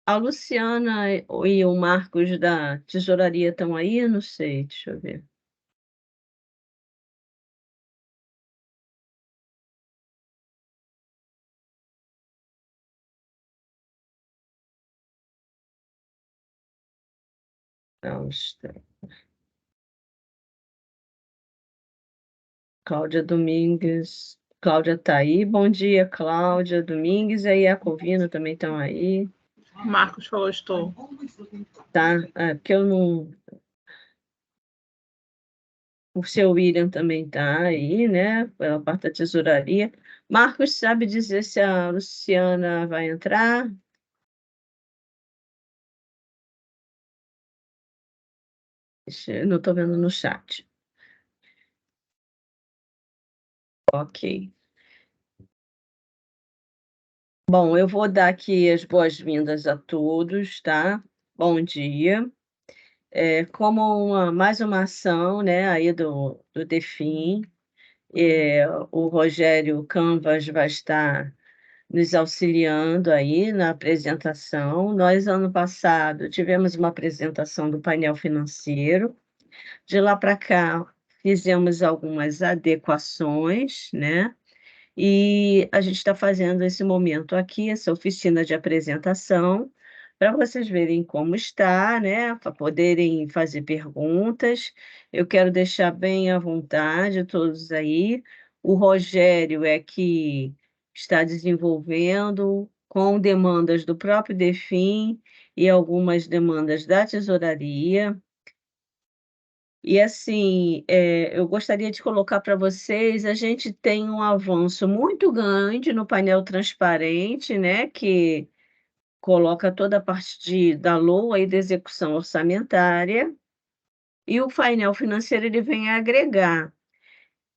A Luciana e o Marcos da tesouraria estão aí? Não sei, deixa eu ver. Não, Cláudia Domingues. Cláudia está aí. Bom dia, Cláudia Domingues. E a Iacovino também estão aí. Marcos falou, estou. Tá? Porque eu não. O seu William também está aí, né? Pela parte da tesouraria. Marcos sabe dizer se a Luciana vai entrar? Eu não estou vendo no chat. Ok. Bom, eu vou dar aqui as boas-vindas a todos, tá? Bom dia. Como mais uma ação, né, aí do DEFIN, o Rogério Canvas vai estar nos auxiliando aí na apresentação. Nós, ano passado, tivemos uma apresentação do painel financeiro. De lá para cá, fizemos algumas adequações, né? E a gente está fazendo esse momento aqui, essa oficina de apresentação, para vocês verem como está, né? Para poderem fazer perguntas. Eu quero deixar bem à vontade todos aí. O Rogério é que está desenvolvendo com demandas do próprio DEFIN e algumas demandas da tesouraria. E assim, eu gostaria de colocar para vocês, a gente tem um avanço muito grande no painel transparente, né, que coloca toda a parte da LOA e da execução orçamentária, e o painel financeiro ele vem a agregar.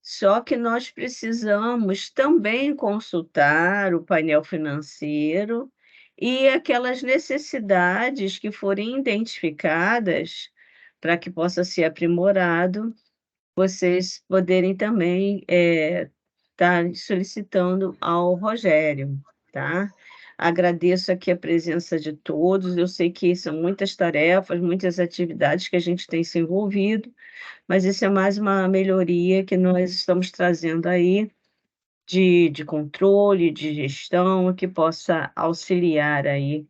Só que nós precisamos também consultar o painel financeiro e aquelas necessidades que forem identificadas para que possa ser aprimorado vocês poderem também estar solicitando ao Rogério, tá? Agradeço aqui a presença de todos. Eu sei que são muitas tarefas, muitas atividades que a gente tem se envolvido, mas isso é mais uma melhoria que nós estamos trazendo aí de controle, de gestão, que possa auxiliar aí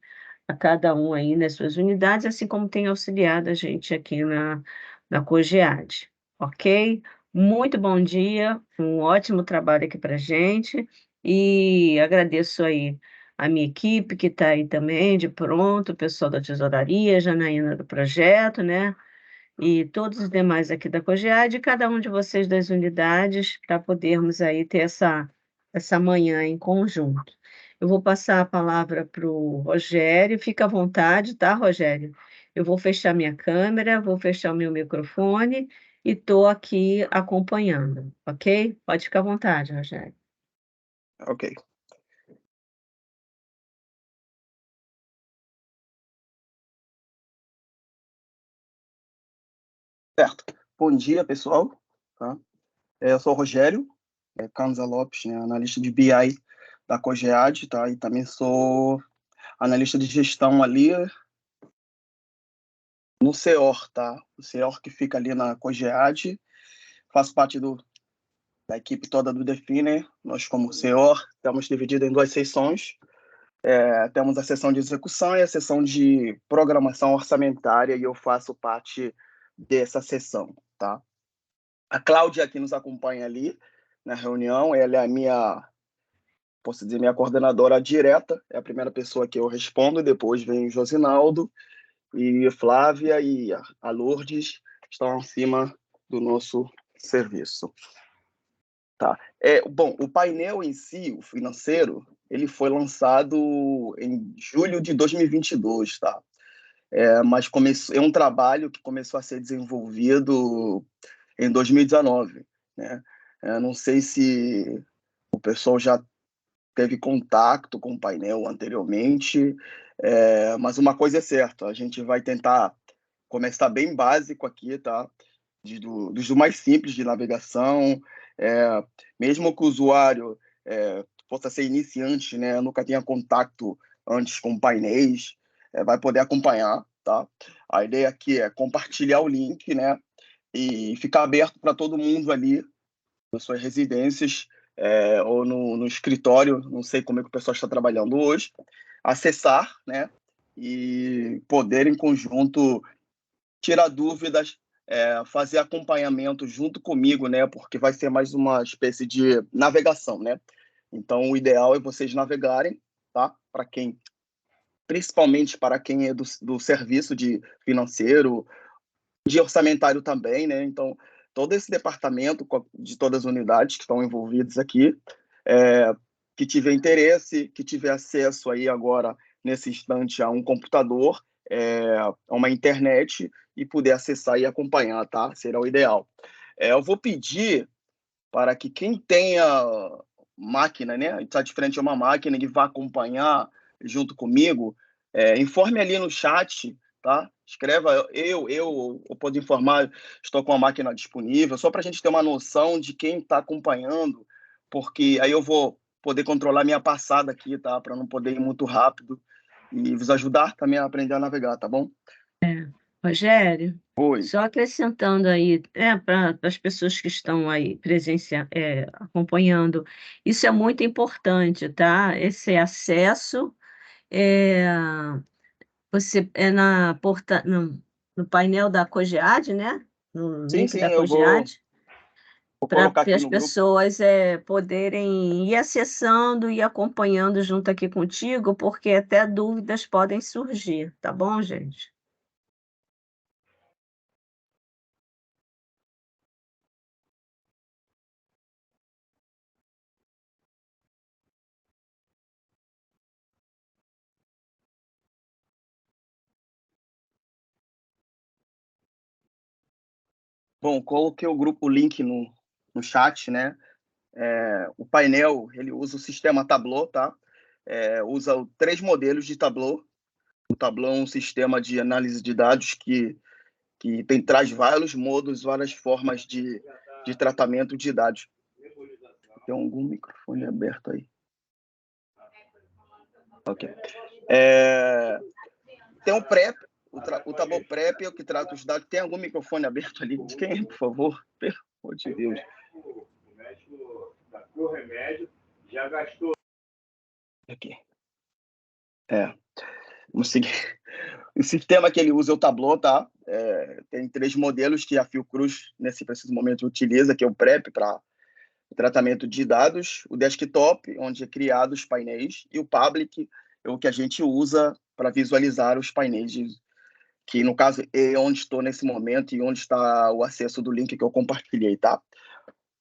a cada um aí nas suas unidades, assim como tem auxiliado a gente aqui na COGEAD, ok? Muito bom dia, um ótimo trabalho aqui para gente, e agradeço aí a minha equipe que está aí também, de pronto, o pessoal da tesouraria, Janaína do projeto, né? E todos os demais aqui da COGEAD, e cada um de vocês das unidades, para podermos aí ter essa manhã em conjunto. Eu vou passar a palavra para o Rogério, fica à vontade, tá, Rogério? Eu vou fechar minha câmera, vou fechar o meu microfone e estou aqui acompanhando, ok? Pode ficar à vontade, Rogério. Ok. Certo. Bom dia, pessoal. Tá? Eu sou o Rogério Canza Lopes, né, analista de BI da COGEAD, tá? E também sou analista de gestão ali no CEOR, tá? O CEOR que fica ali na COGEAD. Faço parte da equipe toda do Definer. Nós, como CEOR, estamos divididos em duas seções. Temos a seção de execução e a seção de programação orçamentária, e eu faço parte dessa seção, tá? A Cláudia, que nos acompanha ali na reunião, ela é a posso dizer, minha coordenadora direta, é a primeira pessoa que eu respondo, depois vem o Josinaldo, e Flávia e a Lourdes estão acima do nosso serviço. Tá. Bom, o painel em si, o financeiro, ele foi lançado em julho de 2022, tá? Mas é um trabalho que começou a ser desenvolvido em 2019, né? Não sei se o pessoal já teve contato com o painel anteriormente, mas uma coisa é certa, a gente vai tentar começar bem básico aqui, tá? Dos do mais simples de navegação, mesmo que o usuário possa ser iniciante, né? Nunca tenha contato antes com painéis, vai poder acompanhar, tá? A ideia aqui é compartilhar o link, né? E ficar aberto para todo mundo ali, nas suas residências, ou no escritório, não sei como é que o pessoal está trabalhando hoje, acessar, né? E poder, em conjunto, tirar dúvidas, fazer acompanhamento junto comigo, né? Porque vai ser mais uma espécie de navegação, né? Então, o ideal é vocês navegarem, tá? Principalmente para quem é do serviço de financeiro, de orçamentário também, né? Então, todo esse departamento de todas as unidades que estão envolvidas aqui, que tiver interesse, que tiver acesso aí agora, nesse instante, a um computador, a uma internet, e puder acessar e acompanhar, tá? Será o ideal. Eu vou pedir para que quem tenha máquina, né? Está de frente a uma máquina e vá acompanhar junto comigo, informe ali no chat, tá? Escreva eu posso informar, estou com a máquina disponível, só para a gente ter uma noção de quem está acompanhando, porque aí eu vou poder controlar minha passada aqui, tá? Para não poder ir muito rápido e vos ajudar também a aprender a navegar, tá bom? Rogério, Oi. só acrescentando aí, para as pessoas que estão aí acompanhando, isso é muito importante, tá? Esse acesso, é, você é no painel da COGEAD, né? No Sim, link da sim, eu vou, COGEAD, vou para colocar aqui as no grupo. pessoas poderem ir acessando e acompanhando junto aqui contigo, porque até dúvidas podem surgir, tá bom, gente? Bom, coloquei o link no chat, né? O painel, ele usa o sistema Tableau, tá? Usa 3 modelos de Tableau. O Tableau é um sistema de análise de dados que traz vários modos, várias formas de tratamento de dados. Tem algum microfone aberto aí? Ok. Tem o PrEP, o Tableau PrEP é o que trata os dados. Tem algum microfone aberto ali? De quem, por favor? Pelo amor de Deus. O médico da Cor Remédio já gastou. Aqui. Vamos seguir. O sistema que ele usa é o Tableau, tá? Tem 3 modelos que a Fiocruz, nesse preciso momento, utiliza, que é o PrEP, para tratamento de dados, o Desktop, onde é criado os painéis, e o Public, é o que a gente usa para visualizar os painéis, que, no caso, é onde estou nesse momento e onde está o acesso do link que eu compartilhei, tá?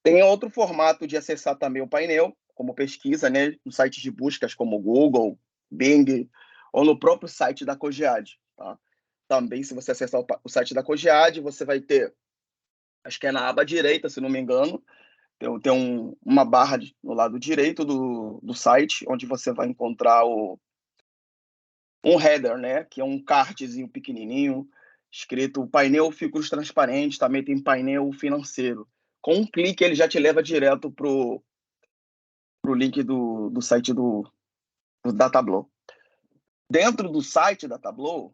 Tem outro formato de acessar também o painel, como pesquisa, né? No sites de buscas como Google, Bing, ou no próprio site da COGEAD, tá? Também, se você acessar o site da COGEAD, você vai ter, acho que é na aba direita, se não me engano, tem uma barra no lado direito do site, onde você vai encontrar um header, né? Que é um cardzinho pequenininho, escrito painel Fiocruz transparente, também tem painel financeiro. Com um clique, ele já te leva direto para o link do site da Tableau. Dentro do site da Tableau,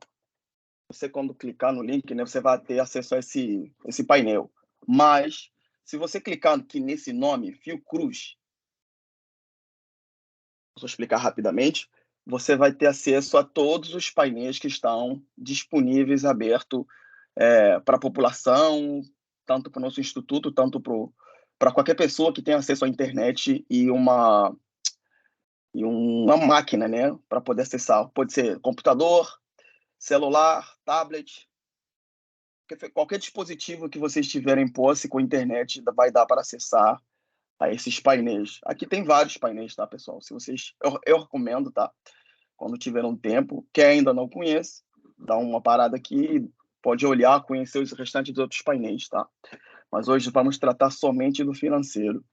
você, quando clicar no link, né, você vai ter acesso a esse painel. Mas, se você clicar aqui nesse nome, Fiocruz, vou explicar rapidamente, você vai ter acesso a todos os painéis que estão disponíveis, abertos para a população, tanto para o nosso instituto, tanto para qualquer pessoa que tenha acesso à internet e uma máquina, né, para poder acessar. Pode ser computador, celular, tablet, qualquer dispositivo que vocês tiverem em posse com internet vai dar para acessar a esses painéis. Aqui tem vários painéis, tá, pessoal? Se vocês, eu recomendo, tá? Quando tiver um tempo, quem ainda não conhece, dá uma parada aqui, pode olhar, conhecer os restantes dos outros painéis, tá? Mas hoje vamos tratar somente do financeiro.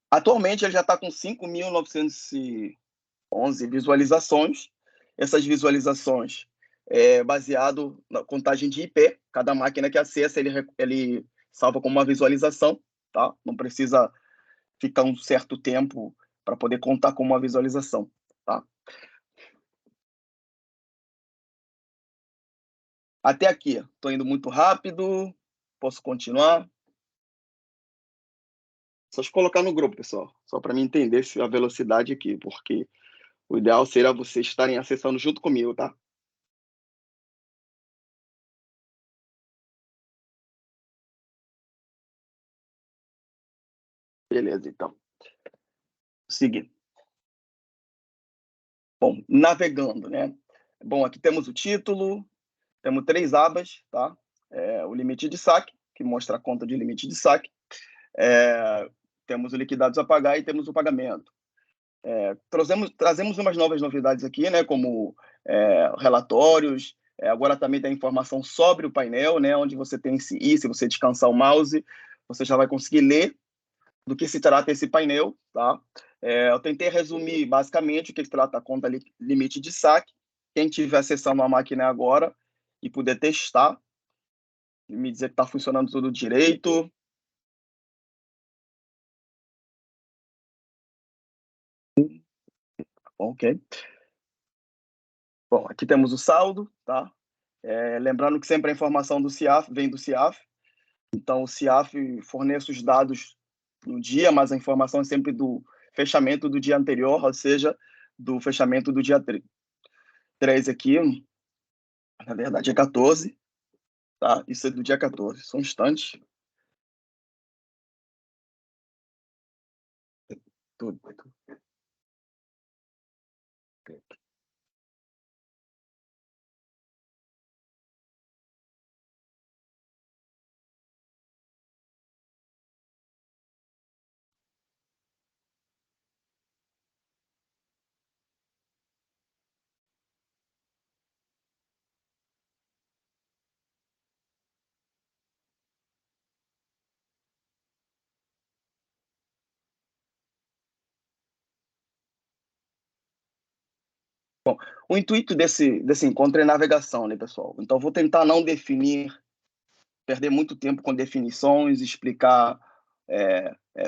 Atualmente ele já está com 5.911 visualizações. Essas visualizações baseado na contagem de IP. Cada máquina que acessa, ele salva como uma visualização, tá? Não precisa ficar um certo tempo para poder contar como uma visualização, tá? Até aqui, estou indo muito rápido, posso continuar? Só te colocar no grupo, pessoal, só para mim entender a velocidade aqui, porque o ideal seria vocês estarem acessando junto comigo, tá? Beleza, então. Seguir. Bom, navegando, né? Bom, aqui temos o título, temos 3 abas, tá? O limite de saque, que mostra a conta de limite de saque. Temos o liquidados a pagar e temos o pagamento. Trazemos umas novas novidades aqui, né? Como relatórios. Agora também tem informação sobre o painel, né? Onde você tem se você descansar o mouse, você já vai conseguir ler do que se trata esse painel, tá? Eu tentei resumir basicamente o que se trata a conta limite de saque. Quem estiver acessando a máquina agora e puder testar, me dizer que está funcionando tudo direito. Ok. Bom, aqui temos o saldo, tá? Lembrando que sempre a informação do CIAF vem do CIAF. Então, o CIAF fornece os dados no dia, mas a informação é sempre do fechamento do dia anterior, ou seja, do fechamento do dia 3 aqui, na verdade é 14, tá? Isso é do dia 14, só um instante. Tudo. O intuito desse encontro é navegação, né, pessoal? Então, vou tentar não perder muito tempo com definições, explicar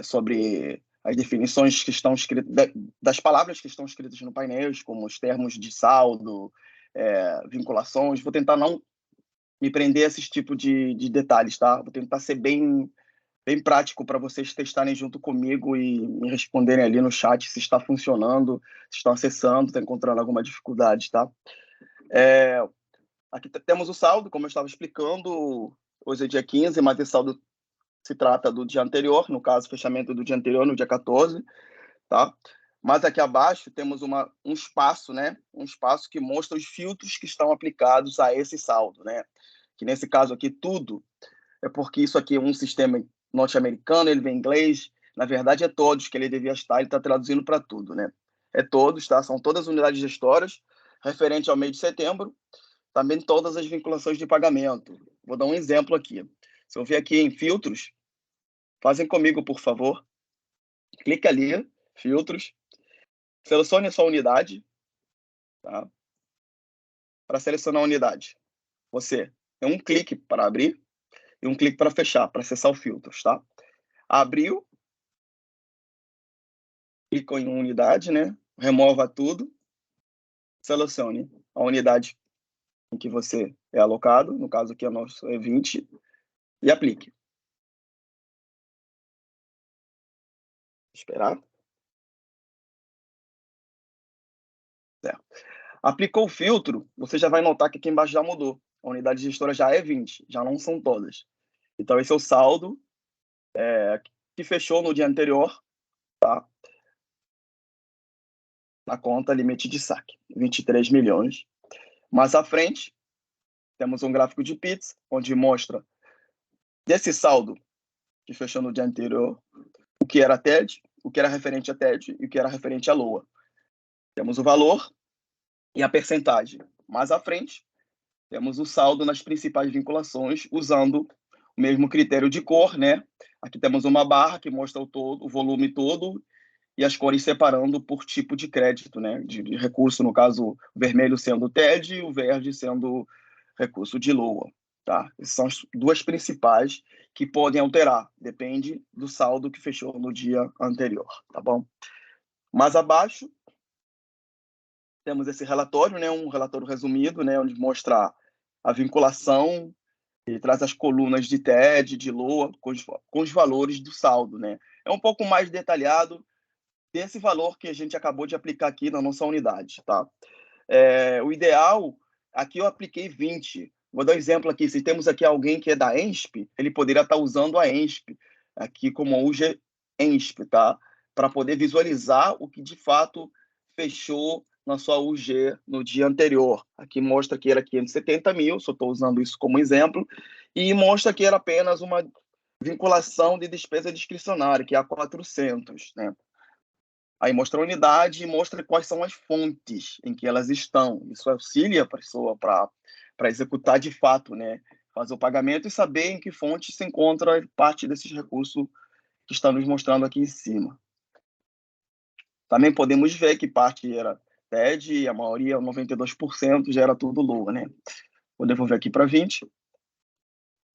sobre as definições que estão escritas, das palavras que estão escritas no painel, como os termos de saldo, vinculações. Vou tentar não me prender a esses tipos de detalhes, tá? Vou tentar ser bem prático para vocês testarem junto comigo e me responderem ali no chat se está funcionando, se estão acessando, está encontrando alguma dificuldade, tá? Aqui temos o saldo, como eu estava explicando, hoje é dia 15, mas esse saldo se trata do dia anterior, no caso, fechamento do dia anterior, no dia 14, tá? Mas aqui abaixo temos um espaço, né? Um espaço que mostra os filtros que estão aplicados a esse saldo, né? Que nesse caso aqui, tudo é porque isso aqui é um sistema norte-americano, ele vem em inglês, na verdade é todos que ele devia estar, ele está traduzindo para tudo, né? É todos, tá? São todas as unidades gestoras, referente ao mês de setembro, também todas as vinculações de pagamento. Vou dar um exemplo aqui. Se eu vier aqui em filtros, fazem comigo, por favor. Clique ali, filtros, selecione a sua unidade, tá? Para selecionar a unidade, você tem um clique para abrir e um clique para fechar, para acessar o filtros, tá? Abriu, clica em unidade, né? Remova tudo, selecione a unidade em que você é alocado, no caso aqui é nosso é 20, e aplique. Esperar. Certo. Aplicou o filtro, você já vai notar que aqui embaixo já mudou. A unidade gestora já é 20, já não são todas. Então, esse é o saldo que fechou no dia anterior, tá? Na conta limite de saque, 23 milhões. Mais à frente, temos um gráfico de PITS, onde mostra desse saldo que fechou no dia anterior, o que era TED, o que era referente a TED e o que era referente a LOA. Temos o valor e a percentagem. Mais à frente, temos o saldo nas principais vinculações, usando o mesmo critério de cor, né? Aqui temos uma barra que mostra o volume todo e as cores separando por tipo de crédito, né? De recurso, no caso, o vermelho sendo TED e o verde sendo recurso de LOA. Tá? Essas são as duas principais que podem alterar, depende do saldo que fechou no dia anterior, tá bom? Mais abaixo, temos esse relatório, né? Um relatório resumido, né? Onde mostra a vinculação, ele traz as colunas de TED, de LOA, com os valores do saldo, né? É um pouco mais detalhado desse valor que a gente acabou de aplicar aqui na nossa unidade, tá? O ideal, aqui eu apliquei 20. Vou dar um exemplo aqui. Se temos aqui alguém que é da ENSP, ele poderia estar usando a ENSP aqui como UG ENSP, tá? Para poder visualizar o que de fato fechou na sua UG no dia anterior. Aqui mostra que era 570 mil, só estou usando isso como exemplo, e mostra que era apenas uma vinculação de despesa discricionária, que é a 400, né? Aí mostra a unidade e mostra quais são as fontes em que elas estão. Isso auxilia a pessoa para executar de fato, né? Fazer o pagamento e saber em que fonte se encontra parte desses recursos que estão nos mostrando aqui em cima. Também podemos ver que parte era TED e a maioria, 92%, já era tudo LOA, né? Vou devolver aqui para 20. O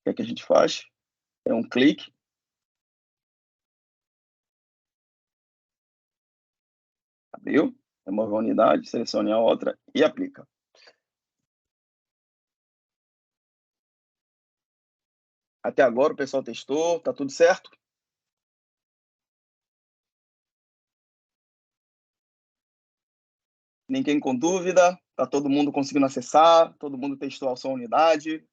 que é que a gente faz? É um clique. Abriu. Remove a unidade, selecione a outra e aplica. Até agora o pessoal testou, tá tudo certo? Ninguém com dúvida? Tá todo mundo conseguindo acessar? Todo mundo testou a sua unidade?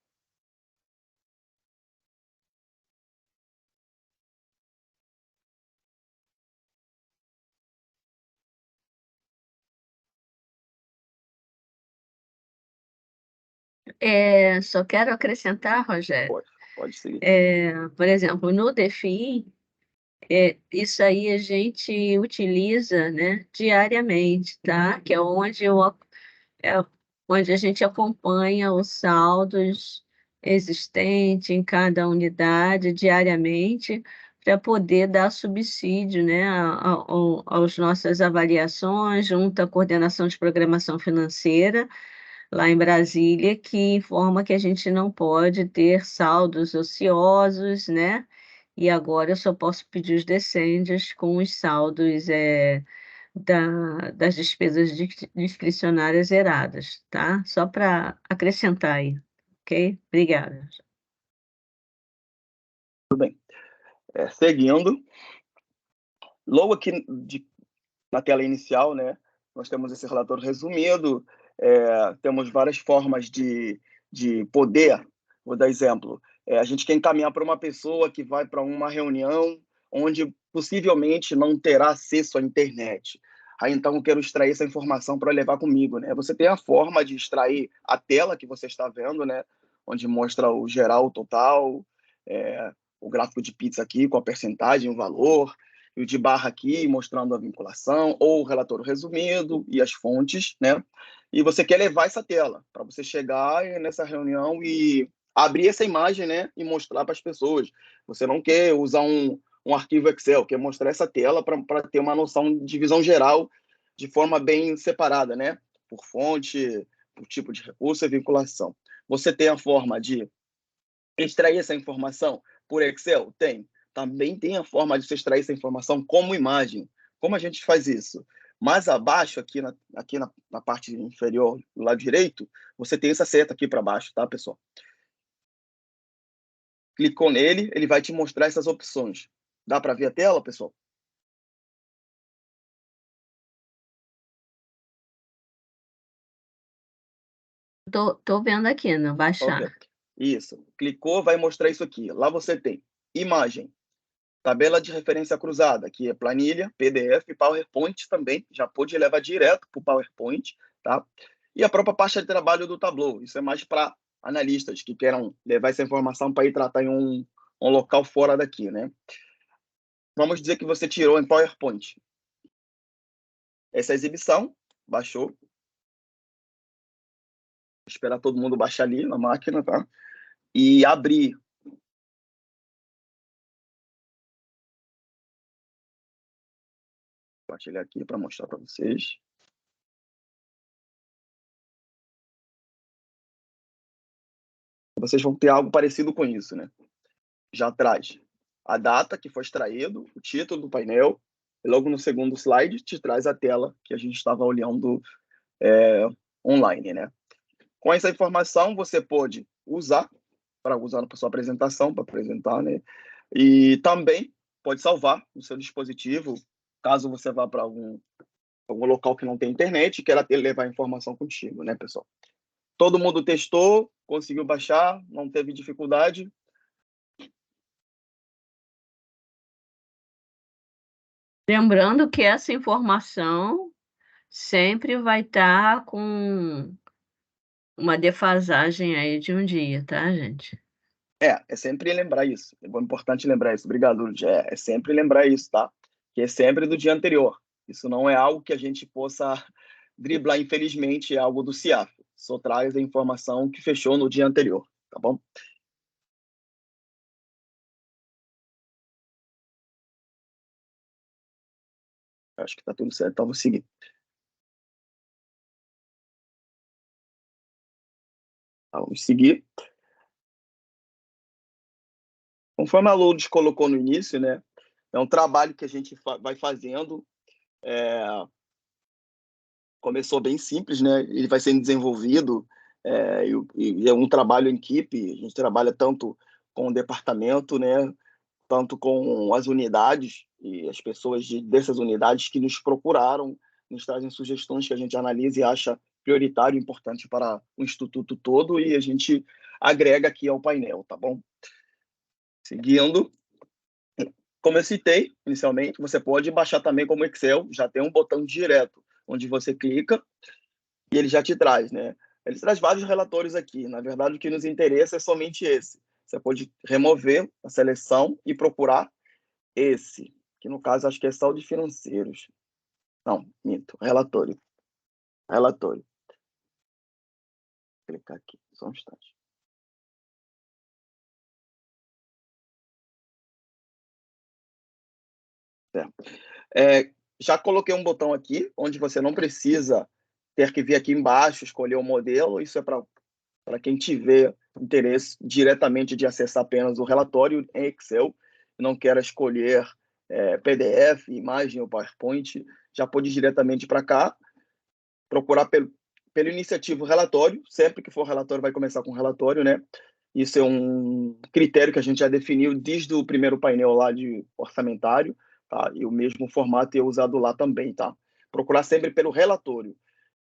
Só quero acrescentar, Rogério, Pode seguir. por exemplo, no DEFIN, isso aí a gente utiliza, né, diariamente, tá? Que é é onde a gente acompanha os saldos existentes em cada unidade diariamente para poder dar subsídio, né, aos nossas avaliações, junto à coordenação de programação financeira lá em Brasília, que informa que a gente não pode ter saldos ociosos, né? E agora eu só posso pedir os descendes com os saldos das despesas discricionárias zeradas, tá? Só para acrescentar aí, ok? Obrigada. Seguindo, logo aqui na tela inicial, né, nós temos esse relatório resumido, temos várias formas de poder. Vou dar exemplo. A gente quer encaminhar para uma pessoa que vai para uma reunião onde possivelmente não terá acesso à internet. Aí, então, eu quero extrair essa informação para levar comigo, né? Você tem a forma de extrair a tela que você está vendo, né? Onde mostra o geral, o total, o gráfico de pizza aqui com a percentagem, o valor, e o de barra aqui mostrando a vinculação, ou o relatório resumido e as fontes, né? E você quer levar essa tela para você chegar nessa reunião e abrir essa imagem, né? E mostrar para as pessoas. Você não quer usar um arquivo Excel, quer mostrar essa tela para ter uma noção de visão geral de forma bem separada, né? Por fonte, por tipo de recurso e vinculação. Você tem a forma de extrair essa informação por Excel? Tem. Também tem a forma de você extrair essa informação como imagem. Como a gente faz isso? Mais abaixo, aqui na parte inferior, do lado direito, você tem essa seta aqui para baixo, tá, pessoal? Clicou nele, ele vai te mostrar essas opções. Dá para ver a tela, pessoal? Tô vendo aqui no baixar. Ok. Isso. Clicou, vai mostrar isso aqui. Lá você tem imagem, tabela de referência cruzada, que é planilha, PDF, PowerPoint também, já pode levar direto para o PowerPoint, tá? E a própria pasta de trabalho do Tableau, isso é mais para analistas que queiram levar essa informação para ir tratar em um local fora daqui, né? Vamos dizer que você tirou em PowerPoint. Essa exibição, baixou. Vou esperar todo mundo baixar ali na máquina, tá? E abrir. Vou compartilhar aqui para mostrar para vocês. Vocês vão ter algo parecido com isso, né? Já traz a data que foi extraído, o título do painel, e logo no segundo slide te traz a tela que a gente estava olhando online, né? Com essa informação, você pode usar para usar na sua apresentação, para apresentar, né? E também pode salvar no seu dispositivo, caso você vá para algum local que não tem internet e queira levar a informação contigo, né, pessoal? Todo mundo testou, conseguiu baixar, não teve dificuldade. Lembrando que essa informação sempre vai estar com uma defasagem aí de um dia, tá, gente? É sempre lembrar isso. É importante lembrar isso. Obrigado, Lud. É sempre lembrar isso, tá? Que é sempre do dia anterior. Isso não é algo que a gente possa driblar, infelizmente, é algo do CIAF. Só traz a informação que fechou no dia anterior, tá bom? Acho que tá tudo certo, então vou seguir. Tá, vamos seguir. Conforme a Lourdes colocou no início, né? É um trabalho que a gente vai fazendo. Começou bem simples, né? Ele vai sendo desenvolvido e é um trabalho em equipe. A gente trabalha tanto com o departamento, né? Tanto com as unidades e as pessoas dessas unidades que nos procuraram, nos trazem sugestões que a gente analisa e acha prioritário e importante para o Instituto todo e a gente agrega aqui ao painel, tá bom? Seguindo, como eu citei inicialmente, você pode baixar também como Excel, já tem um botão direto, onde você clica e ele já te traz, né? Ele traz vários relatórios aqui. Na verdade, o que nos interessa é somente esse. Você pode remover a seleção e procurar esse, que no caso acho que é saldo de financeiros. Não, minto, relatório. Relatório. Vou clicar aqui, só um instante. Já coloquei um botão aqui, onde você não precisa ter que vir aqui embaixo, escolher o modelo. Isso é para quem tiver interesse diretamente de acessar apenas o relatório em Excel, não quer escolher PDF, imagem ou PowerPoint, já pode ir diretamente para cá, procurar pelo iniciativo relatório, sempre que for relatório vai começar com relatório, né? Isso é um critério que a gente já definiu desde o primeiro painel lá de orçamentário, tá? E o mesmo formato é usado lá também, tá? Procurar sempre pelo relatório.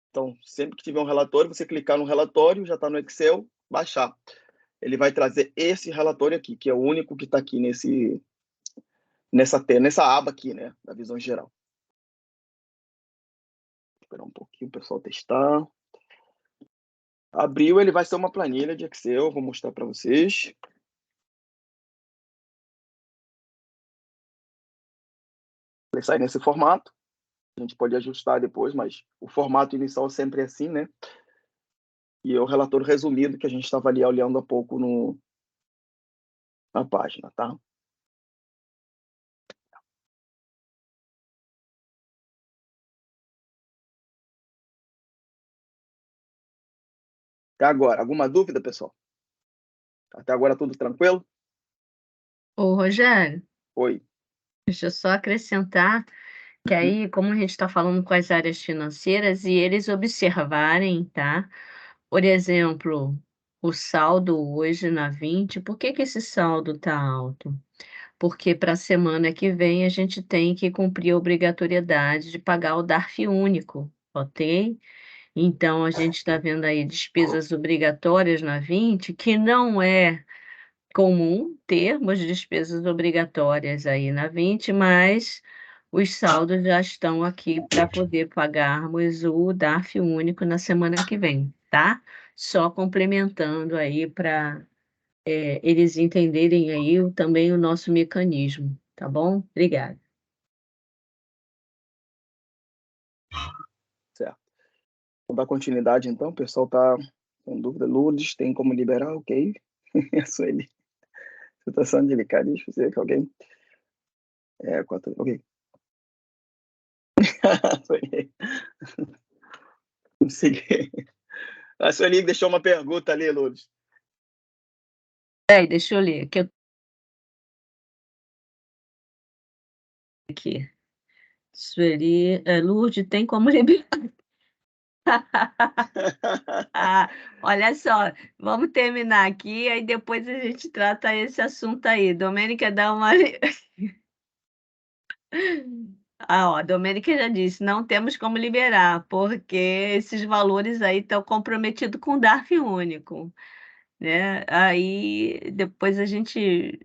Então, sempre que tiver um relatório, você clicar no relatório, já está no Excel, baixar. Ele vai trazer esse relatório aqui, que é o único que está aqui nessa aba aqui, né, da visão geral. Vou esperar um pouquinho o pessoal testar. Abriu, ele vai ser uma planilha de Excel, vou mostrar para vocês. Ele sai nesse formato. A gente pode ajustar depois, mas o formato inicial sempre é assim, né? E é o relatório resumido que a gente estava ali olhando há pouco na página, tá? Até agora, alguma dúvida, pessoal? Até agora tudo tranquilo? Ô, Rogério, Oi. deixa eu só acrescentar que aí, como a gente está falando com as áreas financeiras, e eles observarem, tá? Por exemplo, o saldo hoje na 20, por que que esse saldo está alto? Porque para a semana que vem a gente tem que cumprir a obrigatoriedade de pagar o DARF único, ok? Então a gente está vendo aí despesas obrigatórias na 20, que não é comum termos despesas obrigatórias aí na 20, mas os saldos já estão aqui para poder pagarmos o DARF único na semana que vem, tá? Só complementando aí para eles entenderem aí também o nosso mecanismo, tá bom? Obrigada. Certo. Vou dar continuidade, então. O pessoal está com dúvida. Lourdes, tem como liberar? Ok. É só ele. Situação delicada, deixa eu ver que alguém... Ok. Sonhei. Consegui. A Sueli deixou uma pergunta ali, Lourdes. Deixa eu ler, que eu aqui. Sueli, Lourdes, tem como liberar? Ah, olha só, vamos terminar aqui, aí depois a gente trata esse assunto aí. Domênica dá uma. Ah, ó, a Domênica já disse, não temos como liberar, porque esses valores aí estão comprometidos com o DARF único, né? Aí depois a gente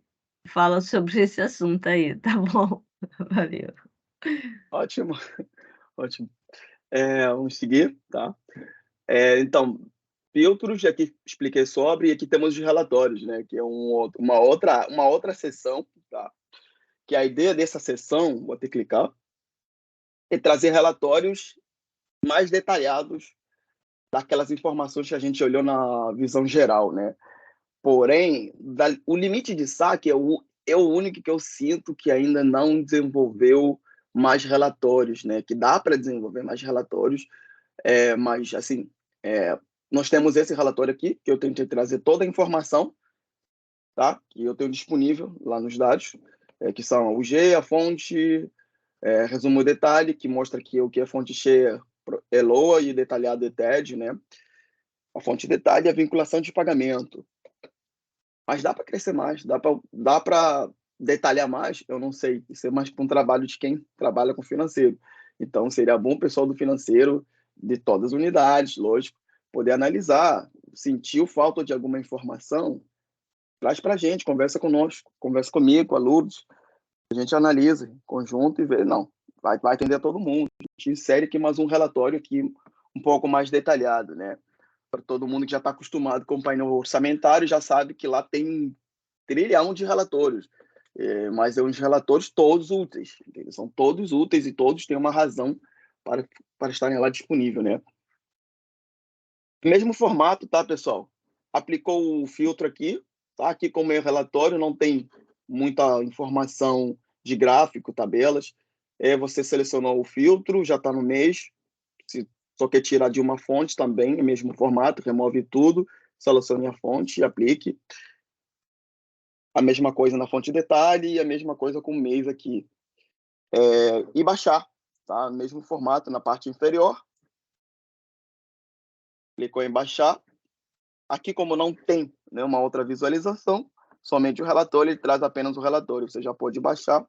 fala sobre esse assunto aí, tá bom? Valeu. Ótimo, ótimo. Vamos seguir, tá? Então, filtros, aqui expliquei sobre, e aqui temos os relatórios, né? Que é uma outra seção, tá? Que a ideia dessa seção, vou ter que clicar, é trazer relatórios mais detalhados daquelas informações que a gente olhou na visão geral, né? Porém, o limite de saque é o único que eu sinto que ainda não desenvolveu mais relatórios, né? Que dá para desenvolver mais relatórios, mas, assim, nós temos esse relatório aqui, que eu tentei trazer toda a informação, tá? Que eu tenho disponível lá nos dados, que são o G, a fonte, resumo detalhe, que mostra que o que é fonte cheia é LOA e detalhado é TED, né? A fonte detalhe é a vinculação de pagamento. Mas dá para crescer mais, dá para detalhar mais, eu não sei, isso é mais para um trabalho de quem trabalha com financeiro. Então, seria bom o pessoal do financeiro, de todas as unidades, lógico, poder analisar, sentiu falta de alguma informação, traz para a gente, conversa conosco, conversa comigo, com a Lourdes, a gente analisa em conjunto e vê, não, vai atender todo mundo. A gente insere aqui mais um relatório aqui um pouco mais detalhado, né? Para todo mundo que já está acostumado com o painel orçamentário, já sabe que lá tem um trilhão de relatórios, mas são os relatórios todos úteis, entendeu? São todos úteis e todos têm uma razão para estarem lá disponível, né? Mesmo formato, tá, pessoal? Aplicou o filtro aqui, tá? Aqui como é o relatório, não tem muita informação de gráfico, tabelas. Você selecionou o filtro, já está no mês. Se só quer tirar de uma fonte também, é mesmo formato, remove tudo, selecione a fonte e aplique. A mesma coisa na fonte detalhe e a mesma coisa com o mês aqui. E baixar, tá? Mesmo formato na parte inferior. Clicou em baixar. Aqui, como não tem nenhuma outra visualização, somente o relatório, ele traz apenas o relatório. Você já pode baixar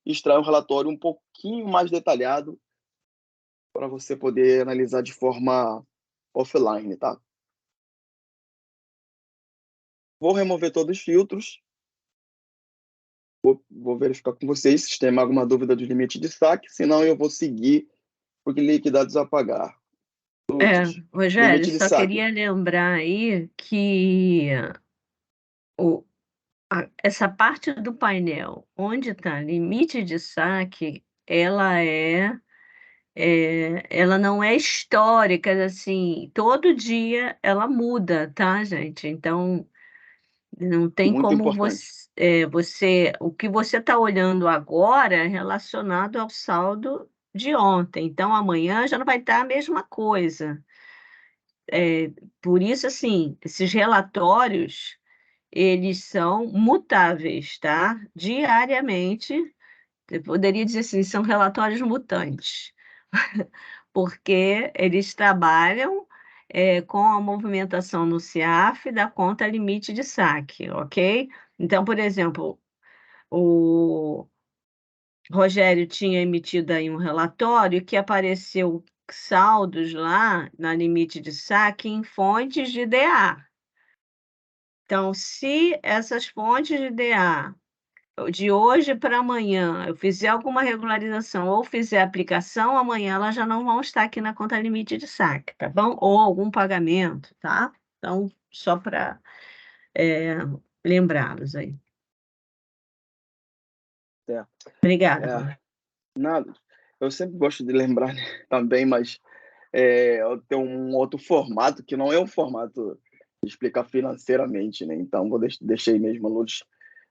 e extrair um relatório um pouquinho mais detalhado para você poder analisar de forma offline, tá? Vou remover todos os filtros. Vou verificar com vocês se tem alguma dúvida do limite de saque, senão eu vou seguir por liquidados a pagar. Rogério, Limite de só saque. queria lembrar aí que o, essa parte do painel onde está limite de saque, ela não é histórica, assim, todo dia ela muda, tá, gente? Então, não tem Muito como importante. o que você está olhando agora é relacionado ao saldo de ontem, então amanhã já não vai estar a mesma coisa. Por isso, assim, esses relatórios, eles são mutáveis, tá? Diariamente, eu poderia dizer assim, são relatórios mutantes, porque eles trabalham, com a movimentação no CIAF da conta limite de saque, ok? Então, por exemplo, o Rogério tinha emitido aí um relatório que apareceu saldos lá na limite de saque em fontes de DA. Então, se essas fontes de DA, de hoje para amanhã, eu fizer alguma regularização ou fizer aplicação, amanhã elas já não vão estar aqui na conta limite de saque, tá bom? Ou algum pagamento, tá? Então, só para lembrá-los aí. É. Obrigada. Nada. Eu sempre gosto de lembrar, né, também, mas eu tenho um outro formato que não é um formato de explicar financeiramente, né? Então, deixei mesmo a Lourdes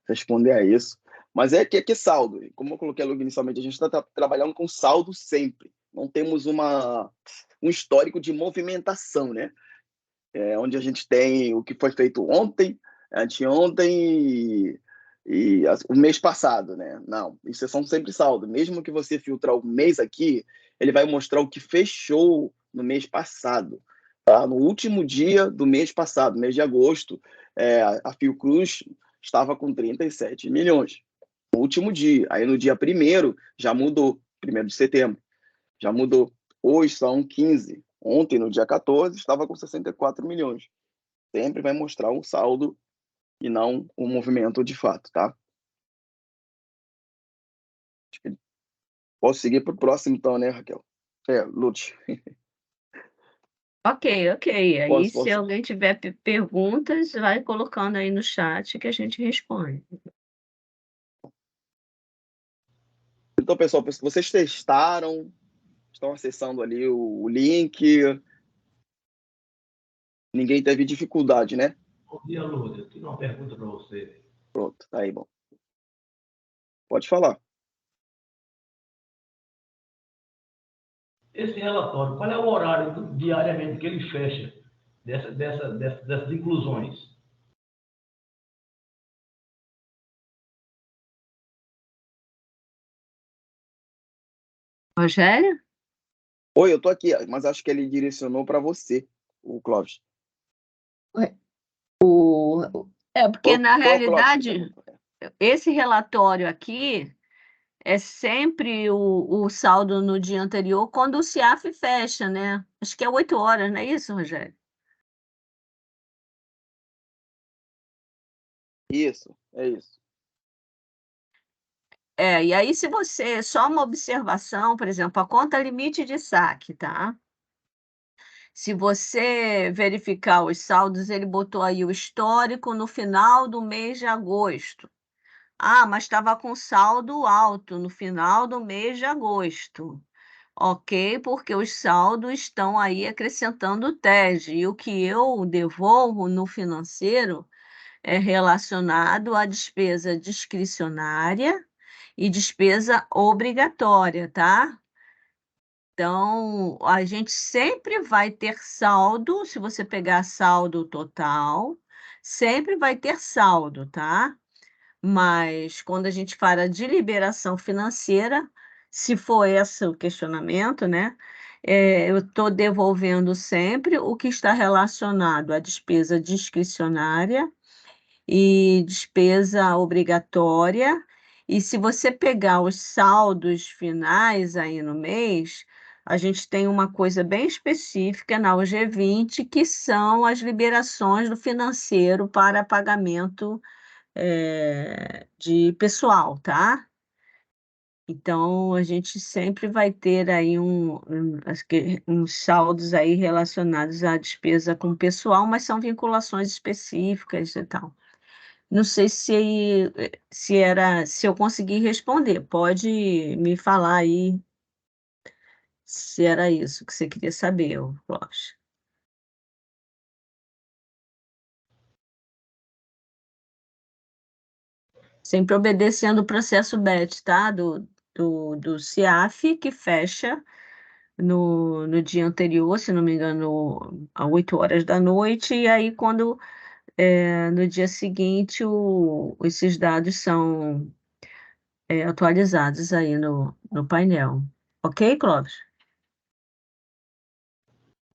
responder a isso. Mas que saldo. Como eu coloquei logo inicialmente, a gente está trabalhando com saldo sempre. Não temos um histórico de movimentação, né? Onde a gente tem o que foi feito ontem, anteontem o mês passado, né? Não, isso são sempre saldo. Mesmo que você filtrar o mês aqui, ele vai mostrar o que fechou no mês passado. Tá? No último dia do mês passado, mês de agosto, a Fiocruz estava com 37 milhões. No último dia. Aí no dia 1º já mudou, 1º de setembro, já mudou. Hoje são 15. Ontem, no dia 14, estava com 64 milhões. Sempre vai mostrar um saldo e não um movimento de fato, tá? Posso seguir para o próximo, então, né, Raquel? Lute. Ok, ok. Aí, se Posso. alguém tiver perguntas, vai colocando aí no chat que a gente responde. Então, pessoal, vocês testaram, estão acessando ali o link, ninguém teve dificuldade, né? Bom dia, Lourdes. Eu tenho uma pergunta para você. Pronto, tá aí, bom. Pode falar. Esse relatório, qual é o horário diariamente que ele fecha dessas inclusões? Rogério? Oi, eu tô aqui, mas acho que ele direcionou para você, o Clóvis. Porque, na Foi o Clóvis que realidade, perguntou. esse relatório aqui é sempre o saldo no dia anterior, quando o CIAF fecha, né? Acho que é 8 horas, não é isso, Rogério? Isso, é isso. E aí, se você, só uma observação, por exemplo, a conta limite de saque, tá? Se você verificar os saldos, ele botou aí o histórico no final do mês de agosto. Ah, mas estava com saldo alto no final do mês de agosto. Ok, porque os saldos estão aí acrescentando o TED. E o que eu devolvo no financeiro é relacionado à despesa discricionária e despesa obrigatória, tá? Então, a gente sempre vai ter saldo, se você pegar saldo total, sempre vai ter saldo, tá? Mas quando a gente fala de liberação financeira, se for esse o questionamento, né? Eu estou devolvendo sempre o que está relacionado à despesa discricionária e despesa obrigatória. E se você pegar os saldos finais aí no mês, a gente tem uma coisa bem específica na UG20, que são as liberações do financeiro para pagamento de pessoal, tá? Então, a gente sempre vai ter aí acho que uns saldos aí relacionados à despesa com pessoal, mas são vinculações específicas e tal. Não sei se eu consegui responder. Pode me falar aí se era isso que você queria saber, Clóvis. Sempre obedecendo o processo BET, tá? Do CIAF, que fecha no dia anterior, se não me engano, às 8 horas da noite, e aí no dia seguinte esses dados são atualizados aí no painel. Ok, Clóvis?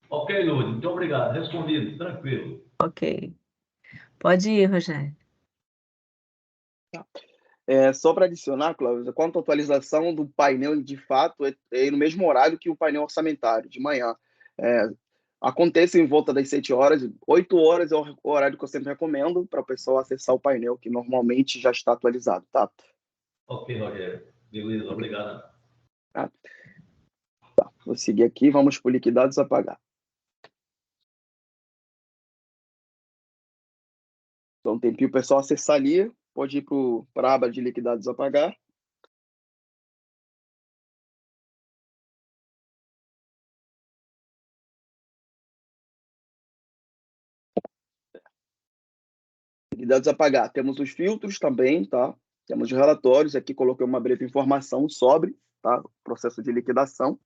Ok, Lourdes. Muito obrigado. Respondido. Tranquilo. Ok. Pode ir, Rogério. Só para adicionar, Cláudia, quanto à atualização do painel, de fato, é no mesmo horário que o painel orçamentário, de manhã. Acontece em volta das 7 horas, 8 horas é o horário que eu sempre recomendo para o pessoal acessar o painel, que normalmente já está atualizado, tá? Ok, Rogério. Beleza, obrigado. Tá. Vou seguir aqui, vamos por liquidados a pagar. Então, um tempinho o pessoal acessar ali, pode ir para a aba de liquidados a pagar. Liquidados a pagar. Temos os filtros também, tá? Temos os relatórios. Aqui coloquei uma breve informação sobre, tá? O processo de liquidação.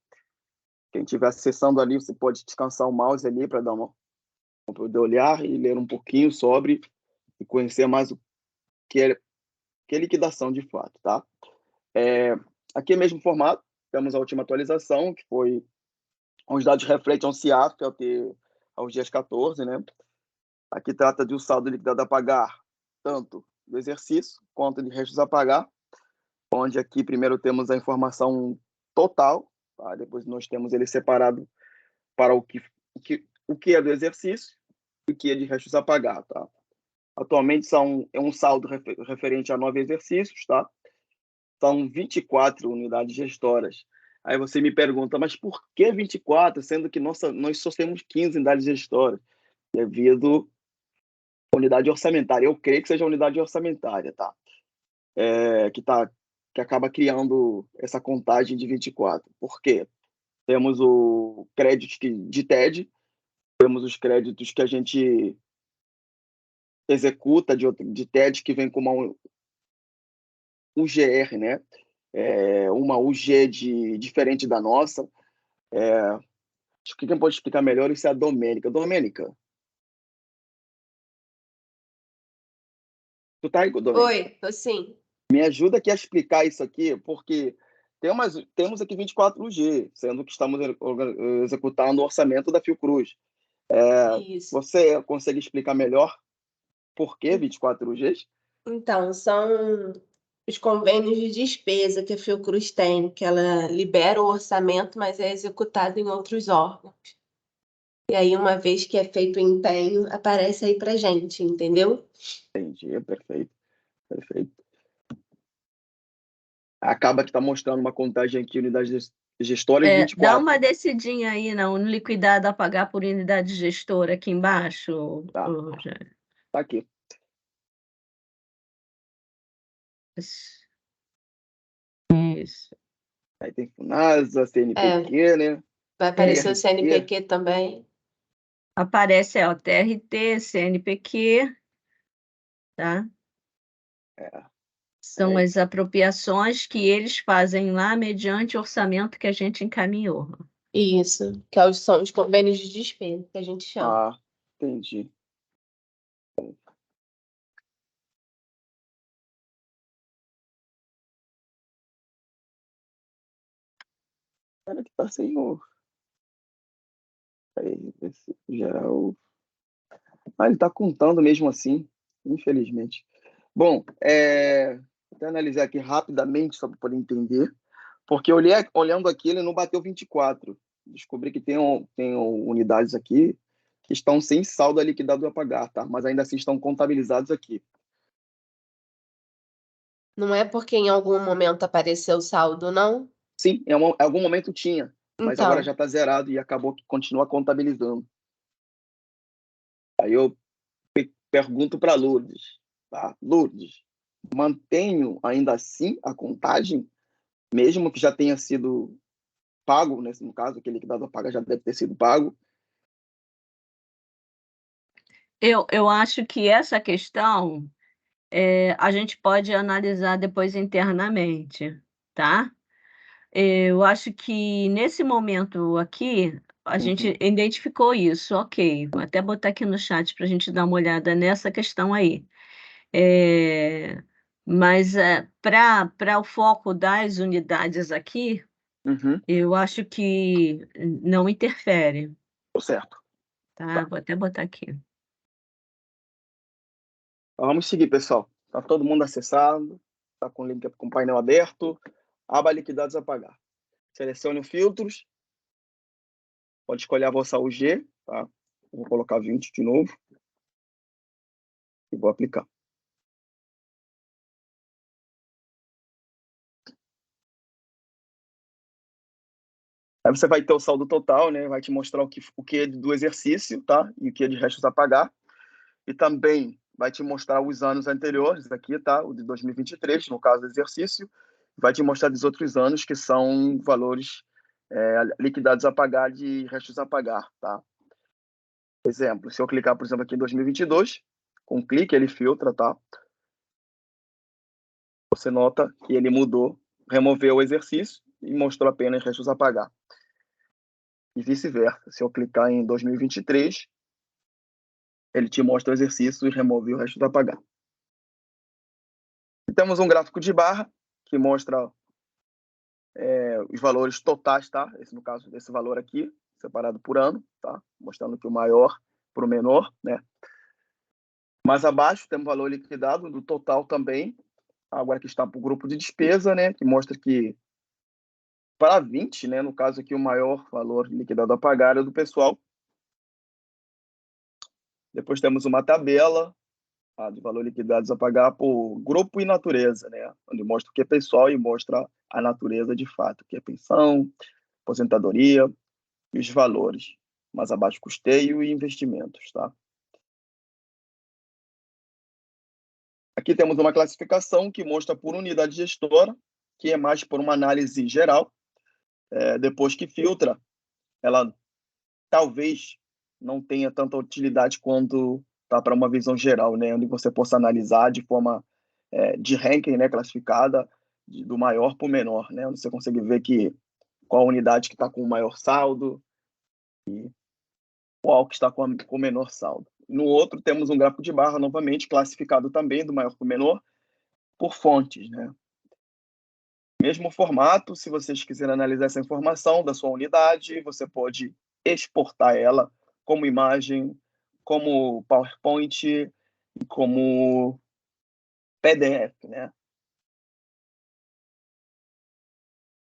Quem estiver acessando ali, você pode descansar o mouse ali para poder olhar e ler um pouquinho sobre e conhecer mais o que é liquidação de fato, tá? Aqui é mesmo formato. Temos a última atualização, que foi Os dados refletem ao CIAF, aos dias 14, né? Aqui trata de um saldo liquidado a pagar, tanto do exercício quanto de restos a pagar, onde aqui primeiro temos a informação total, tá? Depois nós temos ele separado para o que é do exercício e o que é de restos a pagar, tá? Atualmente é um saldo referente a 9 exercícios, tá? São 24 unidades gestoras. Aí você me pergunta, mas por que 24, sendo que nós só temos 15 unidades gestoras? Devido à unidade orçamentária. Eu creio que seja a unidade orçamentária, tá? Que acaba criando essa contagem de 24. Por quê? Temos o crédito de TED, temos os créditos que a gente executa de TED, que vem com uma UGR, né? Uma UG diferente da nossa. Acho que quem pode explicar melhor isso é a Domênica. Domênica, tu tá aí, Domênica? Oi, tô sim. Me ajuda aqui a explicar isso aqui, porque temos aqui 24 UG, sendo que estamos executando o orçamento da Fiocruz. Isso. Você consegue explicar melhor por que 24 UGs? Então, são os convênios de despesa que a Fiocruz tem, que ela libera o orçamento, mas é executado em outros órgãos. E aí, uma vez que é feito o empenho, aparece aí pra gente, entendeu? Entendi, perfeito. Acaba que está mostrando uma contagem aqui, unidades gestoras, 24. Dá uma descidinha aí no liquidado a pagar por unidade gestora aqui embaixo. Tá. Rogério. Tá aqui. Isso. Aí tem FUNASA, CNPq, né? Vai aparecer o TRT. CNPq também. Aparece o TRT, CNPq, tá? São as apropriações que eles fazem lá mediante o orçamento que a gente encaminhou. Isso, são os convênios de despesa, que a gente chama. Entendi. Cara, que tá sem o... Aí, esse geral... ele tá contando mesmo assim, infelizmente. Bom, vou analisar aqui rapidamente, só para poder entender. Porque olhando aqui, ele não bateu 24. Descobri que tem unidades aqui que estão sem saldo liquidado a pagar, tá? Mas ainda assim estão contabilizados aqui. Não é porque em algum momento apareceu o saldo, não? Sim, em algum momento tinha, mas Então, agora já está zerado e acabou que continua contabilizando. Aí eu pergunto para Lourdes, tá? Lourdes, mantenho ainda assim a contagem, mesmo que já tenha sido pago, né? No caso, aquele liquidado a pagar já deve ter sido pago. Eu acho que essa questão a gente pode analisar depois internamente, tá? Eu acho que nesse momento aqui, a gente identificou isso, ok. Vou até botar aqui no chat para a gente dar uma olhada nessa questão aí. Mas para o foco das unidades aqui, eu acho que não interfere, Tô certo. tá? Vou até botar aqui. Vamos seguir, pessoal. Tá todo mundo acessado, tá com o link com o painel aberto. Aba liquidados a pagar. Selecione os filtros. Pode escolher a vossa UG, tá? Vou colocar 20 de novo. E vou aplicar. Aí você vai ter o saldo total, né? Vai te mostrar o que é do exercício, tá? E o que é de restos a pagar. E também vai te mostrar os anos anteriores aqui, tá? O de 2023, no caso do exercício. Vai te mostrar dos outros anos, que são valores liquidados a pagar de restos a pagar, tá? Exemplo, se eu clicar, por exemplo, aqui em 2022, com um clique ele filtra, tá? Você nota que ele mudou, removeu o exercício e mostrou apenas restos a pagar. E vice-versa. Se eu clicar em 2023, ele te mostra o exercício e remove o resto a pagar. E temos um gráfico de barra que mostra os valores totais, tá? No caso desse valor aqui, separado por ano, tá? Mostrando que o maior para o menor, né? Mais abaixo temos o valor liquidado do total também, agora que está para o grupo de despesa, né? Que mostra que para 20, né? No caso aqui, o maior valor liquidado a pagar é do pessoal. Depois temos uma tabela de valor liquidados a pagar por grupo e natureza, né? Onde mostra o que é pessoal e mostra a natureza de fato, que é pensão, aposentadoria e os valores. Mais abaixo, custeio e investimentos, tá? Aqui temos uma classificação que mostra por unidade gestora, que é mais por uma análise geral. Depois que filtra, ela talvez não tenha tanta utilidade quanto tá para uma visão geral, né? Onde você possa analisar de forma de ranking, né? Classificada do maior para o menor, né? Onde você consegue ver qual unidade que está com o maior saldo e qual que está com o menor saldo. No outro, temos um gráfico de barra, novamente, classificado também do maior para o menor, por fontes, né? Mesmo formato, se vocês quiserem analisar essa informação da sua unidade, você pode exportar ela como imagem, como PowerPoint e como PDF, né?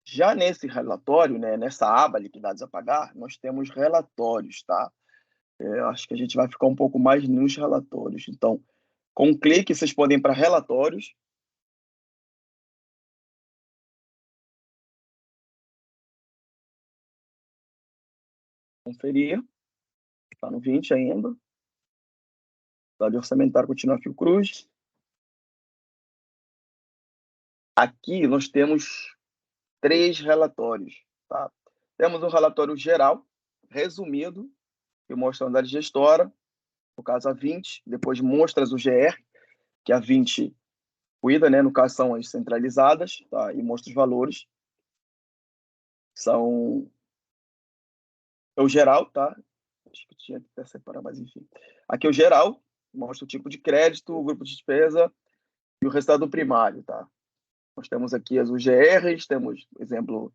Já nesse relatório, né, nessa aba liquidados a pagar, nós temos relatórios, tá? Acho que a gente vai ficar um pouco mais nos relatórios. Então, com um clique, vocês podem ir para relatórios. Conferir. Está no 20 ainda. Dado orçamentário continua Fiocruz. Aqui nós temos 3 relatórios, tá? Temos um relatório geral, resumido, que mostra a unidade gestora, no caso a 20, depois mostra as UGR, que a 20 cuida, né? No caso são as centralizadas, tá? E mostra os valores. São o geral, tá? Acho que tinha que até separar, mas enfim. Aqui é o geral, mostra o tipo de crédito, o grupo de despesa e o resultado primário, tá? Nós temos aqui as UGRs, temos, por exemplo,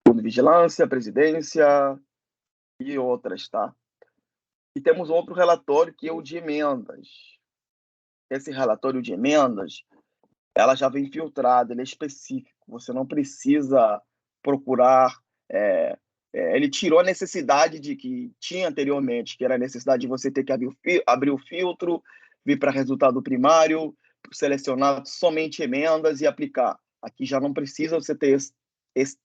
Fundo de Vigilância, Presidência e outras, tá? E temos outro relatório que é o de emendas. Esse relatório de emendas, ela já vem filtrada, ele é específico. Você não precisa procurar... ele tirou a necessidade de que tinha anteriormente, que era a necessidade de você ter que abrir o filtro, vir para resultado primário, selecionar somente emendas e aplicar. Aqui já não precisa você ter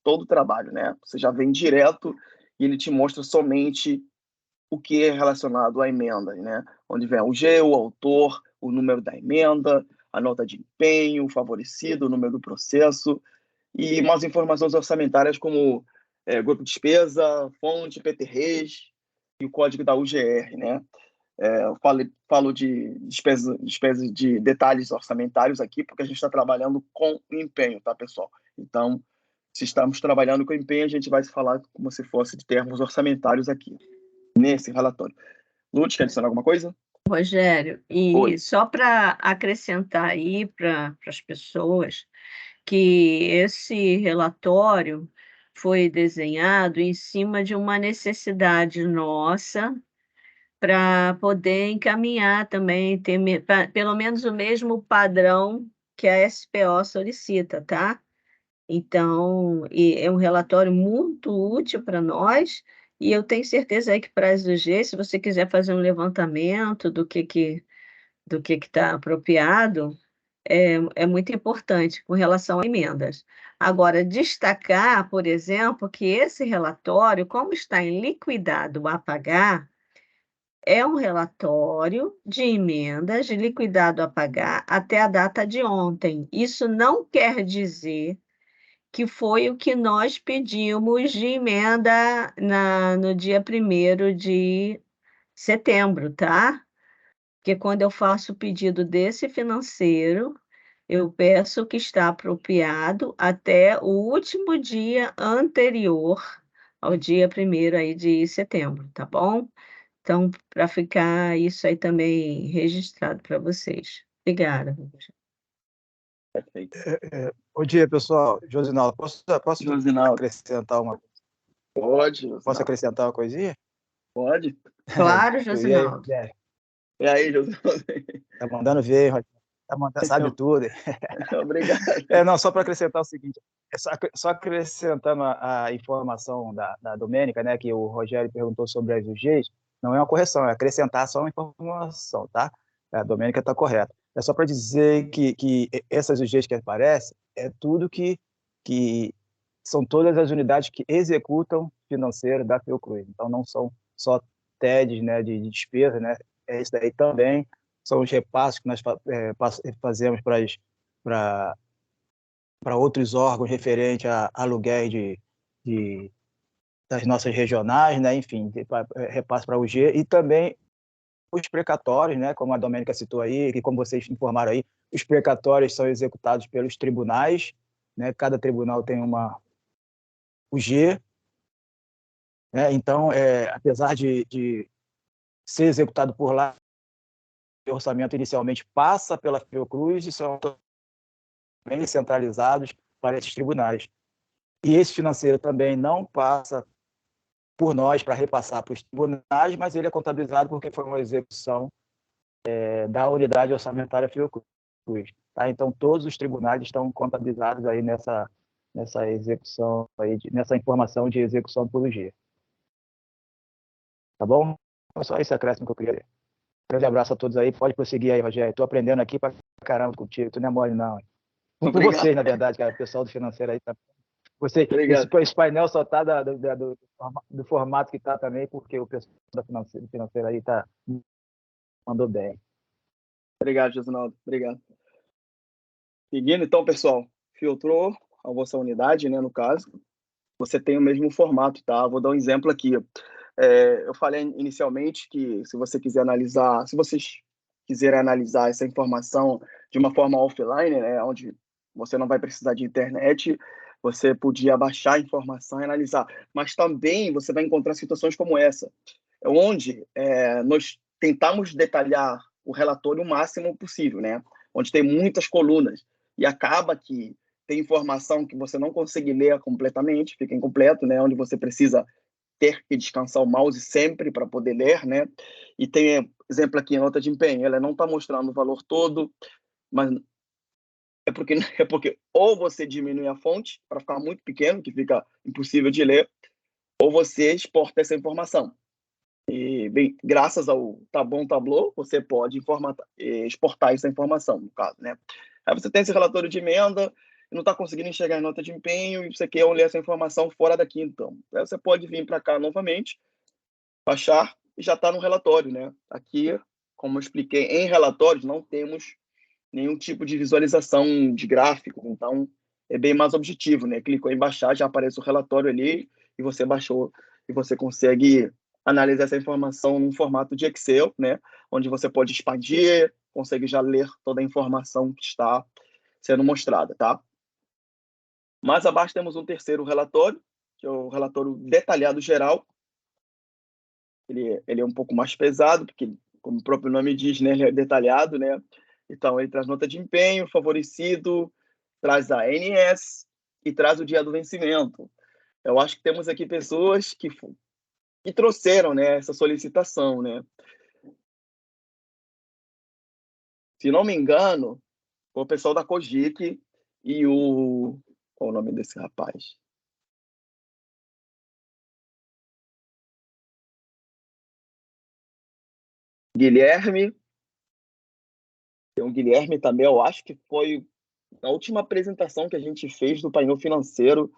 todo o trabalho, né? Você já vem direto e ele te mostra somente o que é relacionado à emenda, né? Onde vem o G, o autor, o número da emenda, a nota de empenho, o favorecido, o número do processo e umas informações orçamentárias como grupo de despesa, fonte, PT-RES e o código da UGR, né? Eu falo de despesas de detalhes orçamentários aqui, porque a gente está trabalhando com empenho, tá, pessoal? Então, se estamos trabalhando com empenho, a gente vai falar como se fosse de termos orçamentários aqui, nesse relatório. Lutz, quer adicionar alguma coisa? Rogério, Oi. e só para acrescentar aí para as pessoas que esse relatório foi desenhado em cima de uma necessidade nossa para poder encaminhar também, ter pelo menos o mesmo padrão que a SPO solicita, tá? Então, é um relatório muito útil para nós, e eu tenho certeza aí que para as UG, se você quiser fazer um levantamento do que está apropriado, é muito importante com relação a emendas. Agora, destacar, por exemplo, que esse relatório, como está em liquidado a pagar, é um relatório de emendas de liquidado a pagar até a data de ontem. Isso não quer dizer que foi o que nós pedimos de emenda no dia 1º de setembro, tá? Porque quando eu faço o pedido desse financeiro, eu peço que está apropriado até o último dia anterior ao dia 1º aí de setembro, tá bom? Então, para ficar isso aí também registrado para vocês. Obrigada. Perfeito. Bom dia, pessoal. Josinaldo, posso Josinaldo. acrescentar uma coisa? Pode, Posso acrescentar uma coisinha? pode. Claro, E aí, Josinaldo. E aí, José? tá mandando ver, Rogério. Tá mandando, sabe tudo. Obrigado. Não, só para acrescentar o seguinte, só acrescentando a informação da Domênica, né, que o Rogério perguntou sobre as UGs, não é uma correção, é acrescentar só uma informação, tá? A Domênica está correta. É só para dizer que essas UGs que aparecem é tudo que são todas as unidades que executam financeiro da Fiocruz. Então, não são só TEDs, né, de despesa, né? Isso daí também são os repasses que nós fazemos para outros órgãos referentes a aluguéis das nossas regionais, né? Enfim, repasse para a UG, e também os precatórios, né? Como a Domênica citou aí, e como vocês informaram aí, os precatórios são executados pelos tribunais, né? Cada tribunal tem uma UG, né? Então, apesar de ser executado por lá, o orçamento inicialmente passa pela Fiocruz e são também centralizados para esses tribunais. E esse financeiro também não passa por nós para repassar para os tribunais, mas ele é contabilizado porque foi uma execução da unidade orçamentária Fiocruz. Tá? Então, todos os tribunais estão contabilizados aí nessa execução, aí, nessa informação de execução por dia. Tá bom? É só esse acréscimo que eu queria ver. Grande abraço a todos aí. Pode prosseguir aí, Rogério. Estou aprendendo aqui para caramba contigo. Tu não é mole, não. Por vocês, na verdade, cara. O pessoal do financeiro aí tá. Esse painel só está do formato que está também, porque o pessoal da financeira aí mandou bem. Obrigado, Josinaldo. Obrigado. Seguindo, então, pessoal, filtrou a vossa unidade, né, no caso. Você tem o mesmo formato, tá? Vou dar um exemplo aqui. Eu falei inicialmente que se vocês quiserem analisar essa informação de uma forma offline, né, onde você não vai precisar de internet, você podia baixar a informação e analisar. Mas também você vai encontrar situações como essa, onde nós tentamos detalhar o relatório o máximo possível, né? Onde tem muitas colunas e acaba que tem informação que você não consegue ler completamente, fica incompleto, né? Onde você precisa ter que descansar o mouse sempre para poder ler, né? E tem exemplo aqui, a nota de empenho, ela não está mostrando o valor todo, mas é porque ou você diminui a fonte para ficar muito pequeno, que fica impossível de ler, ou você exporta essa informação. E, bem, graças ao Tableau, você pode exportar essa informação, no caso, né? Aí você tem esse relatório de emenda, e não está conseguindo enxergar a nota de empenho, e você quer ler essa informação fora daqui, então. Aí você pode vir para cá novamente, baixar, e já está no relatório, né? Aqui, como eu expliquei, em relatórios não temos nenhum tipo de visualização de gráfico, então é bem mais objetivo, né? Clicou em baixar, já aparece o relatório ali, e você baixou, e você consegue analisar essa informação num formato de Excel, né? Onde você pode expandir, consegue já ler toda a informação que está sendo mostrada, tá? Mais abaixo temos um terceiro relatório, que é o relatório detalhado geral. Ele é um pouco mais pesado, porque, como o próprio nome diz, né, ele é detalhado, né? Então, ele traz nota de empenho, favorecido, traz a ANS e traz o dia do vencimento. Eu acho que temos aqui pessoas que trouxeram, né, essa solicitação, né? Se não me engano, foi o pessoal da Cogic e o... Qual é o nome desse rapaz? Guilherme. Tem o Guilherme também, eu acho que foi a última apresentação que a gente fez do painel financeiro.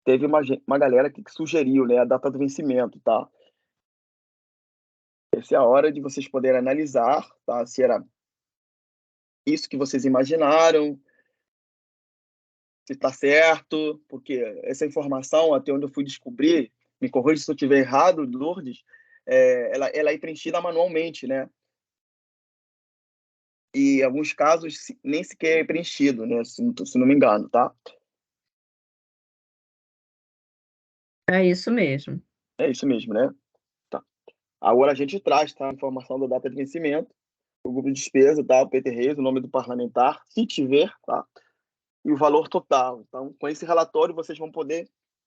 Teve uma galera que sugeriu, né, a data do vencimento, tá? Essa é a hora de vocês poderem analisar, tá? Se era isso que vocês imaginaram, se está certo, porque essa informação, até onde eu fui descobrir, me corrija se eu estiver errado, Lourdes, ela é preenchida manualmente, né? E em alguns casos nem sequer é preenchido, né? Se não me engano, tá? É isso mesmo. É isso mesmo, né? Tá. Agora a gente traz, tá? A informação da data de vencimento, o grupo de despesa, tá? O PT Reis, o nome do parlamentar, se tiver, tá? E o valor total. Então, com esse relatório, vocês vão poder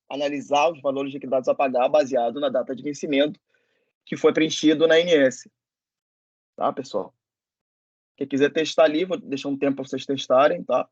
analisar os valores liquidados a pagar baseado na data de vencimento que foi preenchido na ANS. Tá, pessoal? Quem quiser testar ali, vou deixar um tempo para vocês testarem, tá?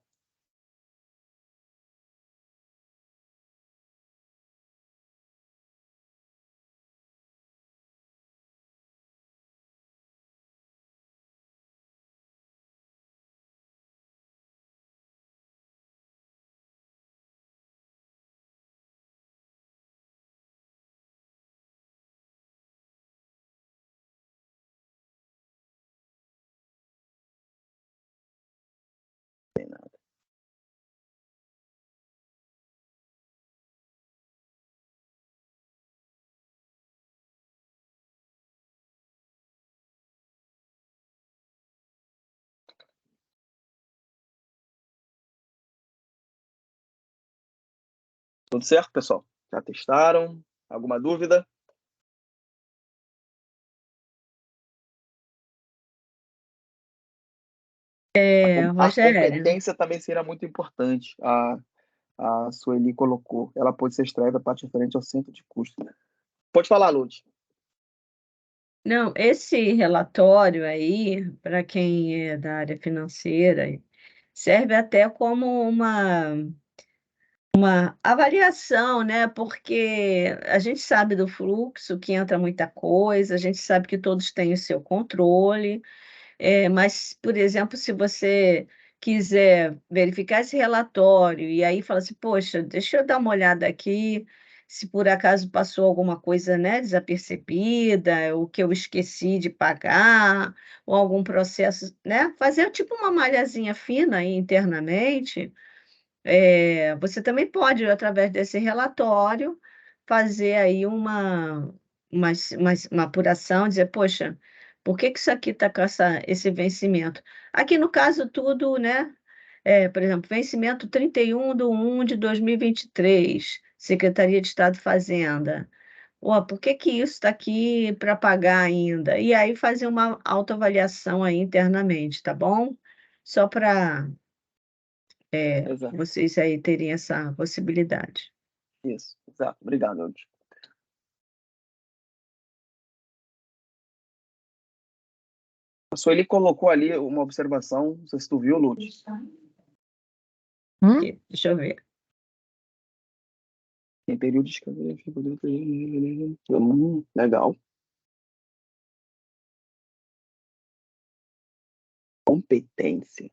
Tudo certo, pessoal? Já testaram? Alguma dúvida? A Rogério, competência também será muito importante. A Sueli colocou. Ela pode ser extraída a parte referente ao centro de custo. Pode falar, Lud. não, esse relatório aí, para quem é da área financeira, serve até como uma avaliação, né? Porque a gente sabe do fluxo, que entra muita coisa, a gente sabe que todos têm o seu controle. Mas, por exemplo, se você quiser verificar esse relatório e aí fala assim, poxa, deixa eu dar uma olhada aqui, se por acaso passou alguma coisa, né, desapercebida, o que eu esqueci de pagar, ou algum processo, né, fazer tipo uma malhazinha fina aí internamente. Você também pode, através desse relatório, fazer aí uma apuração, dizer, poxa, por que que isso aqui está com esse vencimento? Aqui no caso tudo, né? Por exemplo, vencimento 31/1 de 2023, Secretaria de Estado e Fazenda. Ó, por que que isso está aqui para pagar ainda? E aí fazer uma autoavaliação aí internamente, tá bom? Só para Exato. vocês aí terem essa possibilidade. Isso, exato. Obrigado, Lud. A Sueli colocou ali uma observação, não sei se tu viu, Lud. Aqui, deixa eu ver. Tem período de legal. Competência.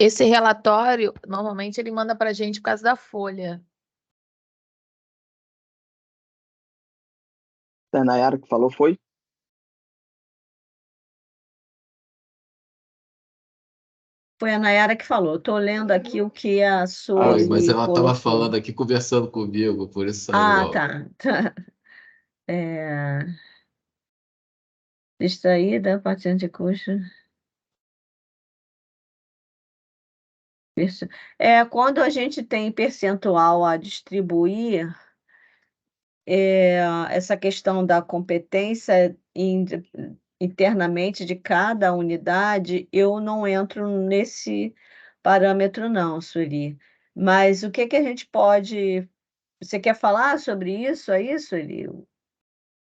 Esse relatório, normalmente, ele manda para a gente por causa da folha. A Nayara que falou foi? Foi a Nayara que falou. Estou lendo aqui o que a Oi, mas Sueli ela estava colocou. falando aqui, conversando comigo, por isso saiu Ah, alto. tá. Distraída, partindo de custo. Quando a gente tem percentual a distribuir, essa questão da competência internamente de cada unidade, eu não entro nesse parâmetro, não, Sueli. Mas o que que a gente pode. Você quer falar sobre isso? É isso, Sueli?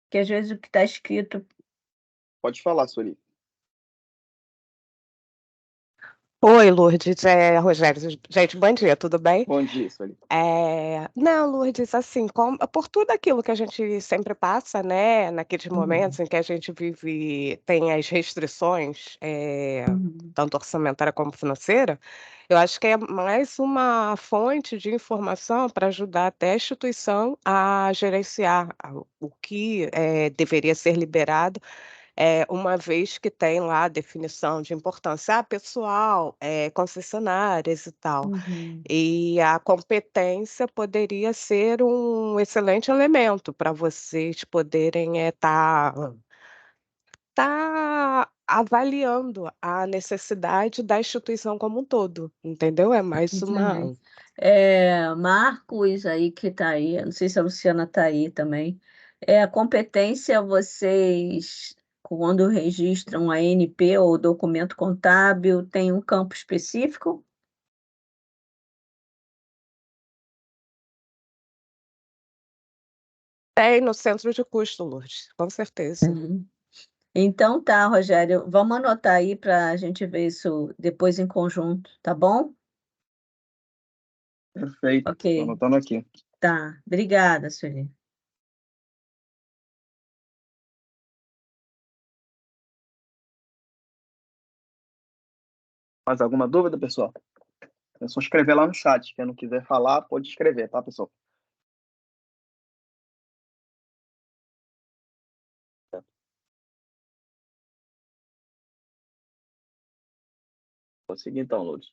Que às vezes o que está escrito. Pode falar, Sueli. Oi, Lourdes, Rogério. Gente, bom dia, tudo bem? Bom dia, Sueli. Não, Lourdes, assim, por tudo aquilo que a gente sempre passa, né, naqueles momentos em que a gente tem as restrições, tanto orçamentária como financeira, eu acho que é mais uma fonte de informação para ajudar até a instituição a gerenciar o que deveria ser liberado, uma vez que tem lá a definição de importância pessoal, concessionárias e tal. Uhum. E a competência poderia ser um excelente elemento para vocês poderem tá avaliando a necessidade da instituição como um todo, entendeu? É mais Entendi. uma. Marcos aí que está aí, não sei se a Luciana está aí também. A competência, vocês, quando registram a ANP ou documento contábil, tem um campo específico? Tem no centro de custo, Lourdes, com certeza. Uhum. Então tá, Rogério, vamos anotar aí para a gente ver isso depois em conjunto, tá bom? Perfeito. Tô Ok, anotando aqui. tá. Obrigada, Sueli. Mais alguma dúvida, pessoal? É só escrever lá no chat. Quem não quiser falar, pode escrever, tá, pessoal? Vou seguir então, Lourdes.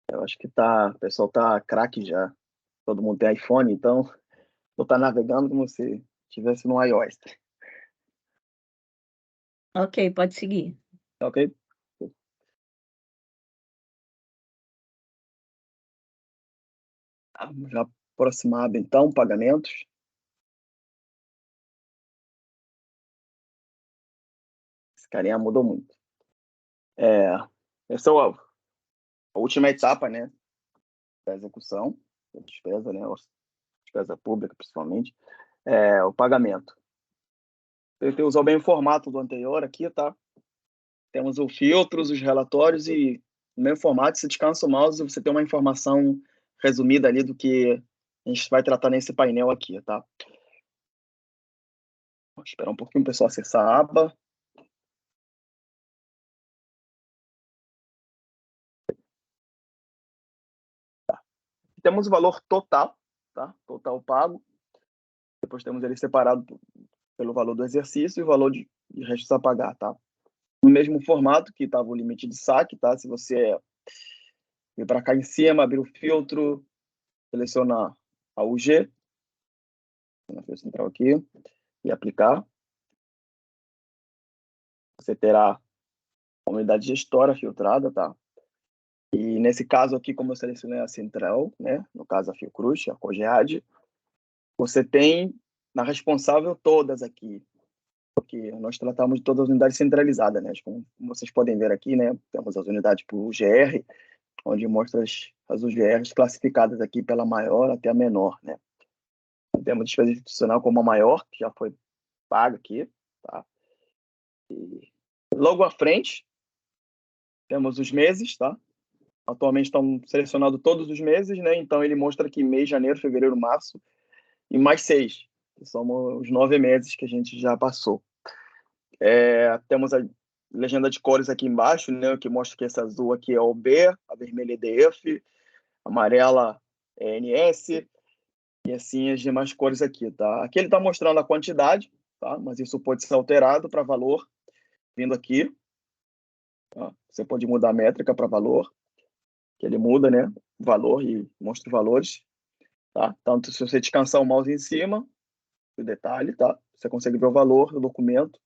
Eu acho que o pessoal tá craque já. Todo mundo tem iPhone, então vou estar navegando como se estivesse no iOS. Ok, pode seguir. Tá ok? Vamos já aproximado, então, pagamentos. Esse carinha mudou muito. Essa é a última etapa, né, da execução, da despesa, né, despesa pública, principalmente, o pagamento. Eu tenho que usar bem o formato do anterior aqui, tá? Temos os filtros, os relatórios e no mesmo formato, se descansa o mouse, você tem uma informação resumida ali do que a gente vai tratar nesse painel aqui, tá? Vou esperar um pouquinho o pessoal acessar a aba. Temos o valor total, tá? Total pago. Depois temos ele separado pelo valor do exercício e o valor de restos a pagar, tá? No mesmo formato que estava o limite de saque, tá? Se você vir para cá em cima, abrir o filtro, selecionar a UG, na ficha central aqui, e aplicar, você terá a unidade gestora filtrada, tá? E nesse caso aqui, como eu selecionei a central, né? No caso a Fiocruz, a Cogead, você tem na responsável todas aqui, porque nós tratamos de todas as unidades centralizadas, né? Como vocês podem ver aqui, né? Temos as unidades por UGR, onde mostra as UGRs classificadas aqui pela maior até a menor, né? Temos despesa institucional como a maior, que já foi paga aqui, tá? E logo à frente, temos os meses, tá? Atualmente estão selecionados todos os meses, né? Então ele mostra que mês, janeiro, fevereiro, março e mais 6, que são os 9 meses que a gente já passou. Temos a legenda de cores aqui embaixo, né? Que mostra que essa azul aqui é OB, a vermelha é EDF, a amarela é NS, e assim as demais cores aqui, tá? Aqui ele está mostrando a quantidade, tá? Mas isso pode ser alterado para valor, vindo aqui. Tá? Você pode mudar a métrica para valor, que ele muda, né? Valor e mostra os valores, tá? Tanto se você descansar o mouse em cima, o detalhe, tá? Você consegue ver o valor do documento.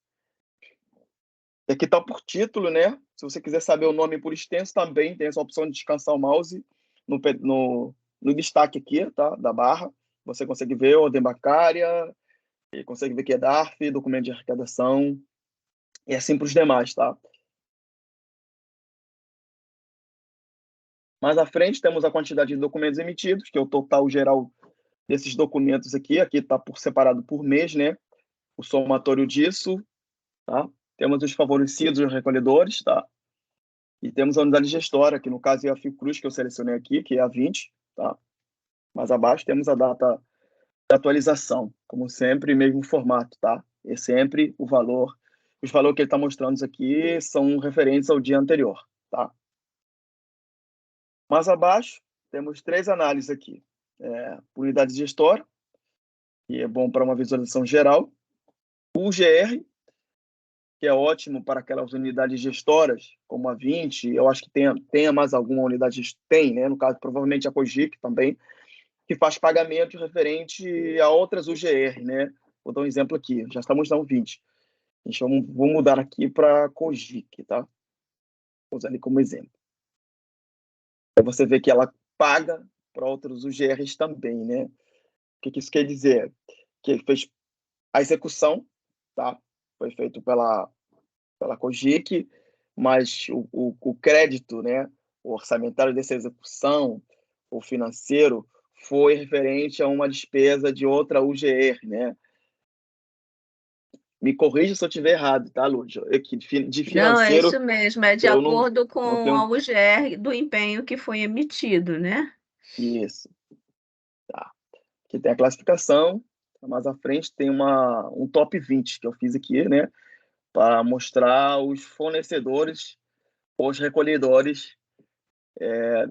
E aqui está por título, né? Se você quiser saber o nome por extenso, também tem essa opção de descansar o mouse no destaque aqui, tá? Da barra. Você consegue ver ordem bancária, e consegue ver que é DARF, documento de arrecadação, e assim para os demais, tá? Mais à frente, temos a quantidade de documentos emitidos, que é o total geral desses documentos aqui. Aqui está por separado por mês, né? O somatório disso, tá? Temos os favorecidos e os recolhedores, tá? E temos a unidade gestora, que no caso é a Fiocruz, que eu selecionei aqui, que é a 20, tá? Mais abaixo temos a data de atualização, como sempre, mesmo formato, tá? É sempre o valor. Os valores que ele está mostrando aqui são referentes ao dia anterior, tá? Mais abaixo, temos 3 análises aqui. Unidade gestora, que é bom para uma visualização geral. O UGR, que é ótimo para aquelas unidades gestoras, como a 20, eu acho que tenha mais alguma unidade, tem, né? No caso, provavelmente a Cogic também, que faz pagamento referente a outras UGR, né? Vou dar um exemplo aqui, já estamos na 20. Vou mudar aqui para Cogic, tá? Vou usar ali como exemplo. Aí você vê que ela paga para outros UGRs também, né? O que isso quer dizer? Que ele fez a execução, tá? Foi feito pela Cogic, mas o crédito, né? O orçamentário dessa execução, o financeiro, foi referente a uma despesa de outra UGR, né? Me corrija se eu estiver errado, tá, Lourdes? De Não, é financeiro, isso mesmo, é de eu não, acordo com não tenho a UGR do empenho que foi emitido, né? isso. Tá. Aqui tem a classificação, mais à frente tem um top 20 que eu fiz aqui, né? Para mostrar os fornecedores, os recolhedores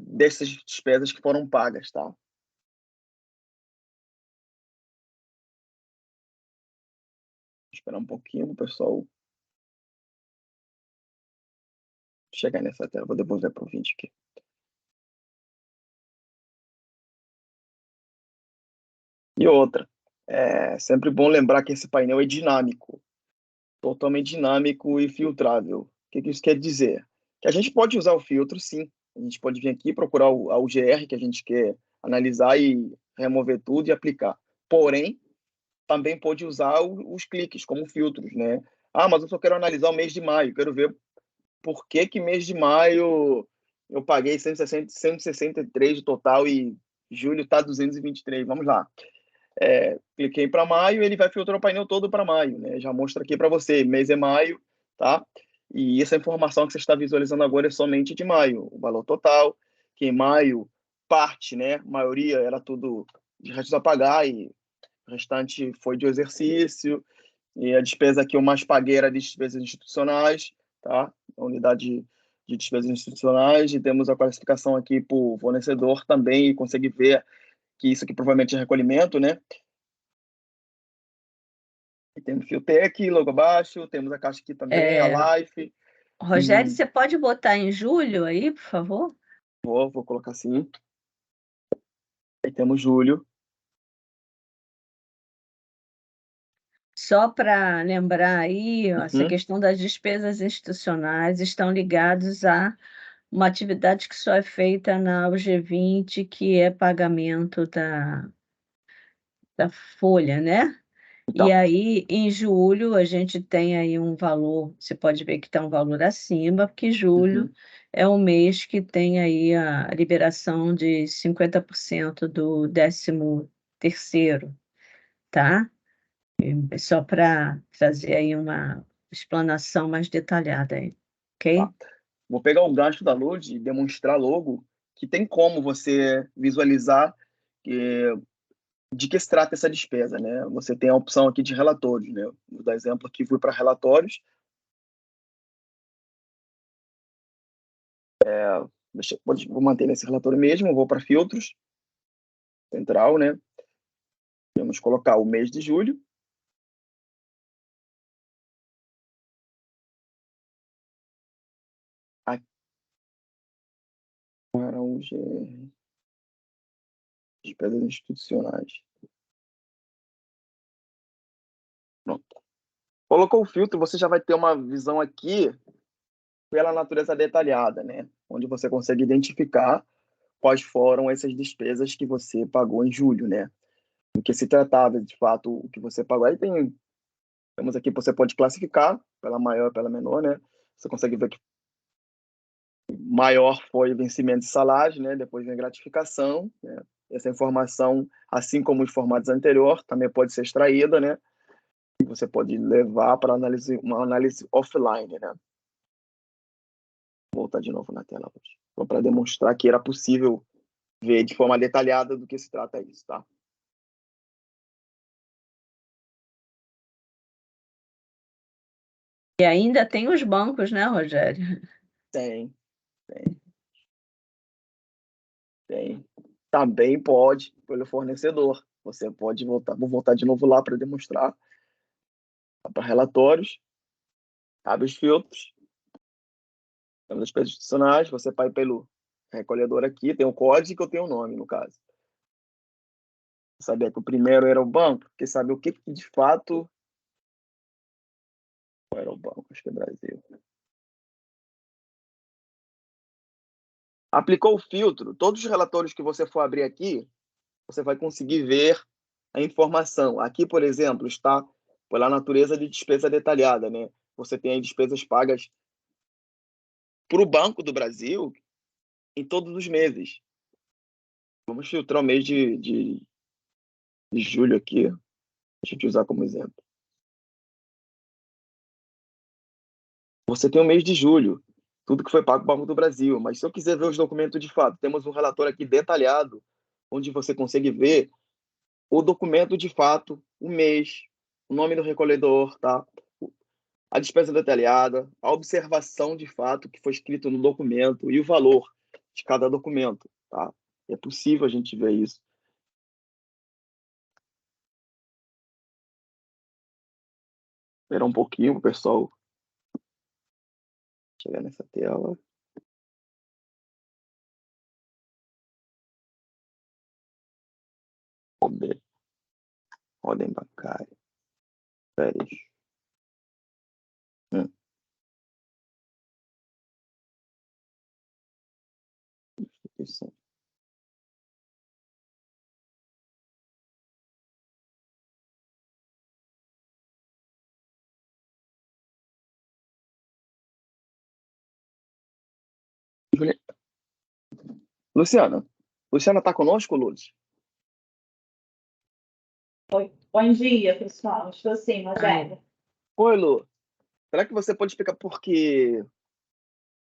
dessas despesas que foram pagas, tá? Vou esperar um pouquinho o pessoal chegar nessa tela. Vou devolver para o 20 aqui. E outra, é sempre bom lembrar que esse painel é dinâmico, totalmente dinâmico e filtrável. O que isso quer dizer? Que a gente pode usar o filtro, sim. A gente pode vir aqui procurar a UGR que a gente quer analisar e remover tudo e aplicar. Porém, também pode usar os cliques como filtros, né? Ah, mas eu só quero analisar o mês de maio, quero ver por que mês de maio eu paguei 163 de total e julho está 223. Vamos lá. Cliquei para maio, ele vai filtrar o painel todo para maio, né? Já mostra aqui para você, mês é maio, tá? E essa informação que você está visualizando agora é somente de maio, o valor total, que em maio, parte, né? A maioria era tudo de restos a pagar e o restante foi de exercício. E a despesa que eu mais paguei era de despesas institucionais, tá? A unidade de despesas institucionais, e temos a classificação aqui por fornecedor também, e consegue ver que isso aqui provavelmente é recolhimento, né? E temos Fiotec, logo abaixo, temos a caixa aqui também, a Life. Rogério, você pode botar em julho aí, por favor? Vou colocar assim. Aí temos julho. Só para lembrar aí, ó, essa questão das despesas institucionais estão ligados a uma atividade que só é feita na UG20, que é pagamento da folha, né? Então, E aí, em julho, a gente tem aí um valor, você pode ver que está um valor acima, porque julho é um mês que tem aí a liberação de 50% do 13º, tá? Só para trazer aí uma explanação mais detalhada aí, ok? tá. Vou pegar o gancho da Lud e demonstrar logo que tem como você visualizar de que se trata essa despesa, né? Você tem a opção aqui de relatórios, né? Vou dar exemplo aqui, fui para relatórios. Vou manter nesse relatório mesmo, vou para filtros, central, né? Vamos colocar o mês de julho. Aqui para o GR. Despesas institucionais. Pronto. Colocou o filtro, você já vai ter uma visão aqui pela natureza detalhada, né? Onde você consegue identificar quais foram essas despesas que você pagou em julho, né? Do que se tratava, de fato, o que você pagou. Aí temos aqui, você pode classificar pela maior e pela menor, né? Você consegue ver que maior foi vencimento de salário, né? Depois vem gratificação, né? Essa informação, assim como os formatos anteriores, também pode ser extraída, né? E você pode levar para uma análise offline, né? Vou voltar de novo na tela, só para demonstrar que era possível ver de forma detalhada do que se trata isso, tá? E ainda tem os bancos, né, Rogério? Tem. Também pode pelo fornecedor. Você pode voltar. Vou voltar de novo lá para demonstrar. Para relatórios, abre os filtros. Temos as despesas institucionais. Você vai pelo recolhedor aqui. Tem o código que eu tenho o nome, no caso. Sabia que o primeiro era o banco, porque sabe o que de fato. Qual era o banco? Acho que é Brasil. Aplicou o filtro. Todos os relatórios que você for abrir aqui, você vai conseguir ver a informação. Aqui, por exemplo, está pela natureza de despesa detalhada, né? Você tem aí despesas pagas para o Banco do Brasil em todos os meses. Vamos filtrar o mês de julho aqui. Deixa eu te usar como exemplo. você tem o mês de julho, tudo que foi pago para o Banco do Brasil. Mas se eu quiser ver os documentos de fato, temos um relatório aqui detalhado, onde você consegue ver o documento de fato, o mês, o nome do recolhedor, tá? A despesa detalhada, a observação de fato que foi escrito no documento e o valor de cada documento, tá? É possível a gente ver isso. Esperar um pouquinho, pessoal. Chegar nessa tela. Ordem bancária. Férias. Instituição. Luciana. Luciana está conosco, Luz? Oi. Bom dia, pessoal. Estou sim, Rogério. Oi, Lu. Será que você pode explicar por que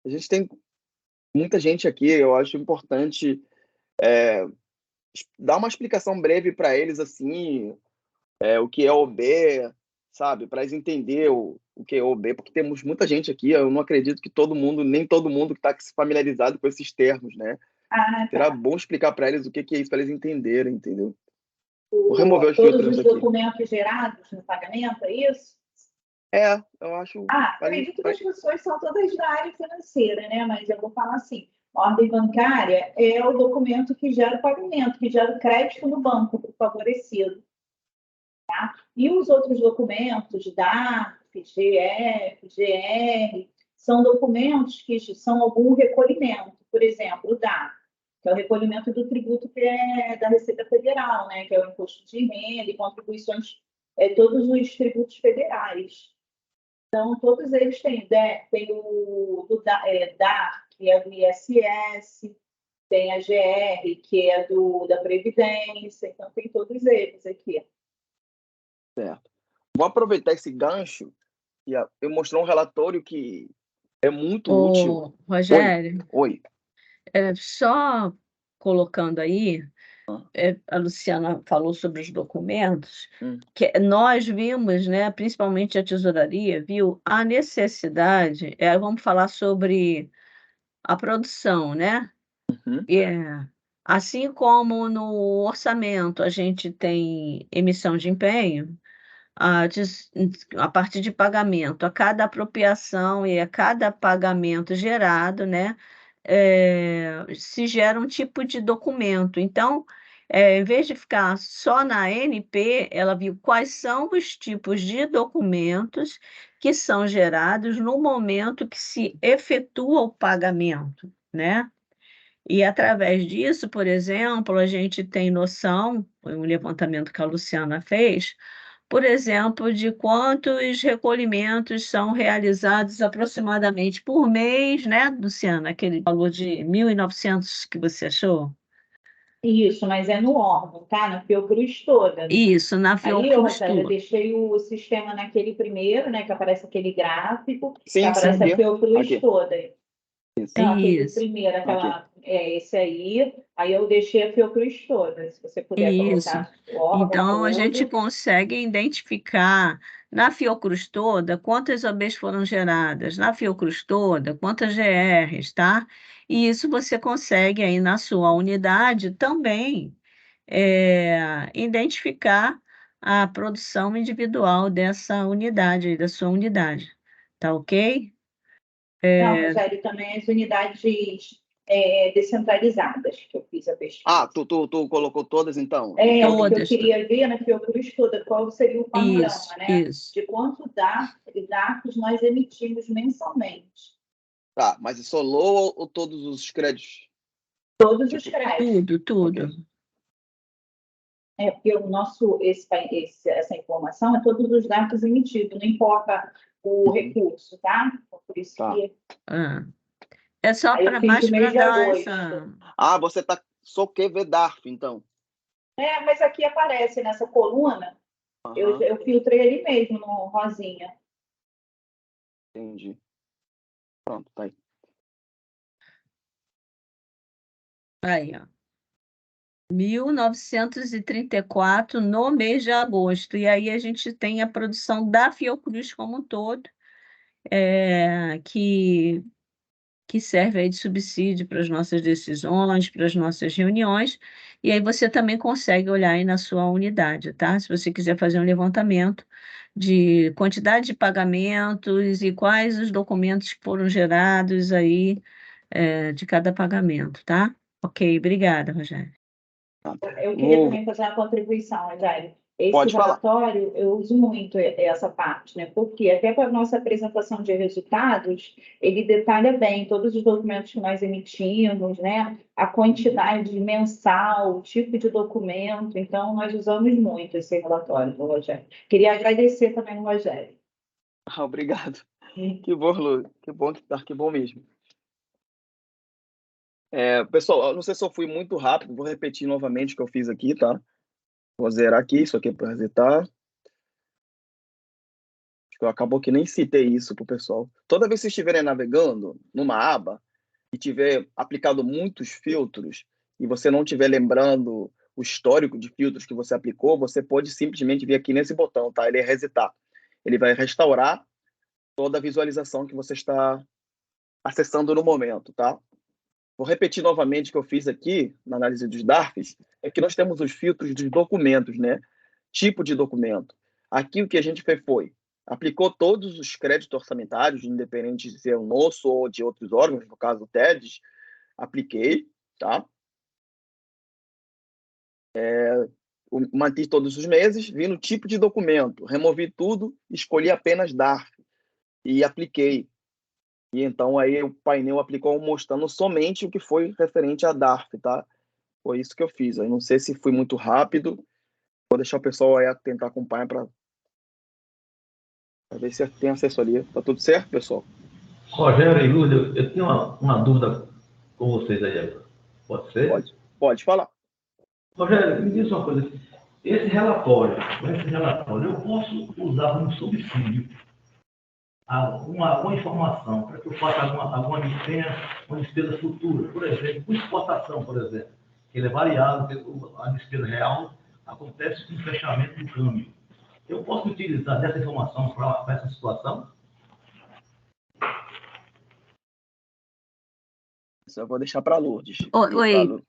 a gente tem muita gente aqui? Eu acho importante dar uma explicação breve para eles, assim, o que é OB, sabe? Para eles entenderem o que é OB, porque temos muita gente aqui. Eu não acredito que nem todo mundo está familiarizado com esses termos, né? Ah, tá. Será bom explicar para eles o que é isso, para eles entenderem, entendeu? Vou remover os Todos filtros os aqui. documentos gerados no pagamento, é isso? Eu acho... Acredito que as pessoas são todas da área financeira, né? Mas eu vou falar assim, ordem bancária é o documento que gera o pagamento, que gera o crédito no banco para o favorecido. Tá? E os outros documentos, DARF, GF, GR, são documentos que são algum recolhimento. Por exemplo, o DARF, que é o recolhimento do tributo que é da Receita Federal, né? Que é o imposto de renda e contribuições, todos os tributos federais. Então, todos eles têm, né? Tem o DAR, que é do ISS, tem a GR, que é da Previdência, então tem todos eles aqui. Certo. Vou aproveitar esse gancho e eu mostrar um relatório que é muito útil. Rogério, Oi. Só colocando aí, a Luciana falou sobre os documentos, que nós vimos, né, principalmente a tesouraria, viu a necessidade, vamos falar sobre a produção, né? Assim como no orçamento a gente tem emissão de empenho, a partir de pagamento, a cada apropriação e a cada pagamento gerado, né, se gera um tipo de documento. Então, em vez de ficar só na ANP, ela viu quais são os tipos de documentos que são gerados no momento que se efetua o pagamento, né? E através disso, por exemplo, a gente tem noção, foi um levantamento que a Luciana fez, por exemplo, de quantos recolhimentos são realizados aproximadamente por mês, né, Luciana? Aquele valor de 1.900 que você achou? Isso, mas é no órgão, tá? Na Fiocruz toda. Isso, na Fiocruz Rogério, eu toda. deixei o sistema naquele primeiro, né? Que aparece aquele gráfico, Sim, que aparece aqui. a Fiocruz Aqui. toda. Não, aquele Isso. primeiro, esse aí eu deixei a Fiocruz toda, se você puder Isso. colocar o órgão Então, a gente todo. consegue identificar na Fiocruz toda quantas OBs foram geradas, na Fiocruz toda quantas GRs, tá? E isso você consegue aí na sua unidade também identificar a produção individual dessa unidade, da sua unidade. Tá ok? Não, Rogério, também as unidades descentralizadas, que eu fiz a pesquisa. Tu colocou todas, então? Porque eu Todas. queria ver na Fiocruz toda qual seria o panorama, Isso, né? isso. De quanto dados nós emitimos mensalmente. Tá, mas isolou ou todos os créditos? Todos os créditos. Tudo. Ok. Porque essa informação é todos os dados emitidos, não importa o recurso, tá? Por isso que... É só Aí eu para fiz mais o mês para de dar agosto. essa... você só quer ver DARF, então? Mas aqui aparece nessa coluna, eu filtrei ali mesmo, no rosinha. Entendi. Pronto, tá aí. Aí, ó. 1934 no mês de agosto. E aí a gente tem a produção da Fiocruz como um todo, que serve aí de subsídio para as nossas decisões, para as nossas reuniões, e aí você também consegue olhar aí na sua unidade, tá? Se você quiser fazer um levantamento de quantidade de pagamentos e quais os documentos que foram gerados aí de cada pagamento, tá? Ok, obrigada, Rogério. Eu queria também fazer uma contribuição, Rogério. Esse Pode falar. relatório, eu uso muito essa parte, né? Porque até para a nossa apresentação de resultados, ele detalha bem todos os documentos que nós emitimos, né? A quantidade mensal, o tipo de documento. Então, nós usamos muito esse relatório do Rogério. Queria agradecer também ao Rogério. Obrigado. Que bom, Lu. Que bom mesmo. Pessoal, eu não sei se eu fui muito rápido, vou repetir novamente o que eu fiz aqui, tá? Vou zerar aqui, isso aqui é para resetar. Acabou que nem citei isso para o pessoal. Toda vez que vocês estiverem navegando numa aba e tiver aplicado muitos filtros e você não estiver lembrando o histórico de filtros que você aplicou, você pode simplesmente vir aqui nesse botão, tá? Ele é resetar. Ele vai restaurar toda a visualização que você está acessando no momento, tá? Vou repetir novamente o que eu fiz aqui na análise dos DARFs, é que nós temos os filtros dos documentos, né? Tipo de documento. Aqui o que a gente fez foi, aplicou todos os créditos orçamentários, independente de ser o nosso ou de outros órgãos, no caso o TEDS, apliquei, tá? Mantive todos os meses, vi no tipo de documento, removi tudo, escolhi apenas DARF e apliquei. E então aí o painel aplicou mostrando somente o que foi referente a DARF, tá? Foi isso que eu fiz. Eu não sei se fui muito rápido. Vou deixar o pessoal aí tentar acompanhar para ver se tem assessoria. Tá tudo certo, pessoal? Rogério e Lúcio, eu tenho uma dúvida com vocês aí. Pode ser? Pode falar. Rogério, me diz uma coisa. Esse relatório, eu posso usar como subsídio alguma informação para que eu faça alguma despesa futura, por exemplo, com exportação, por exemplo, que ele é variável, a despesa real acontece com o fechamento do câmbio. Eu posso utilizar dessa informação para essa situação? Isso eu vou deixar para a Lourdes. Oi,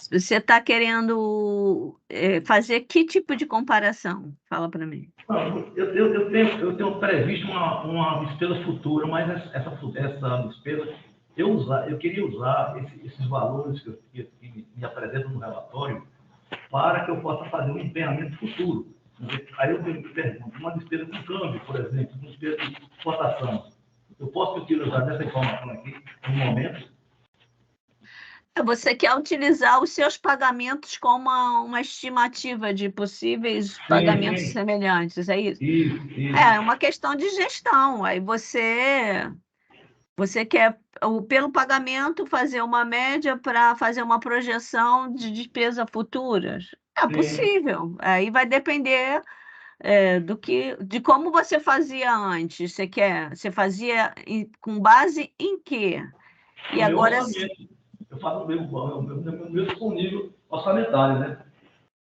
você está querendo fazer que tipo de comparação? Fala para mim. Não, eu tenho previsto uma despesa futura, mas essa despesa, eu queria usar esses valores que me apresentam no relatório para que eu possa fazer um empenhamento futuro. Aí eu me pergunto, uma despesa com câmbio, por exemplo, uma despesa de exportação, eu posso utilizar dessa informação aqui no momento? Você quer utilizar os seus pagamentos como uma estimativa de possíveis pagamentos semelhantes, é isso? Isso. É uma questão de gestão. Aí você quer, pelo pagamento, fazer uma média para fazer uma projeção de despesa futuras? É possível. Aí vai depender de como você fazia antes. Você fazia com base em quê? E agora... Eu faço o meu disponível orçamentário, né?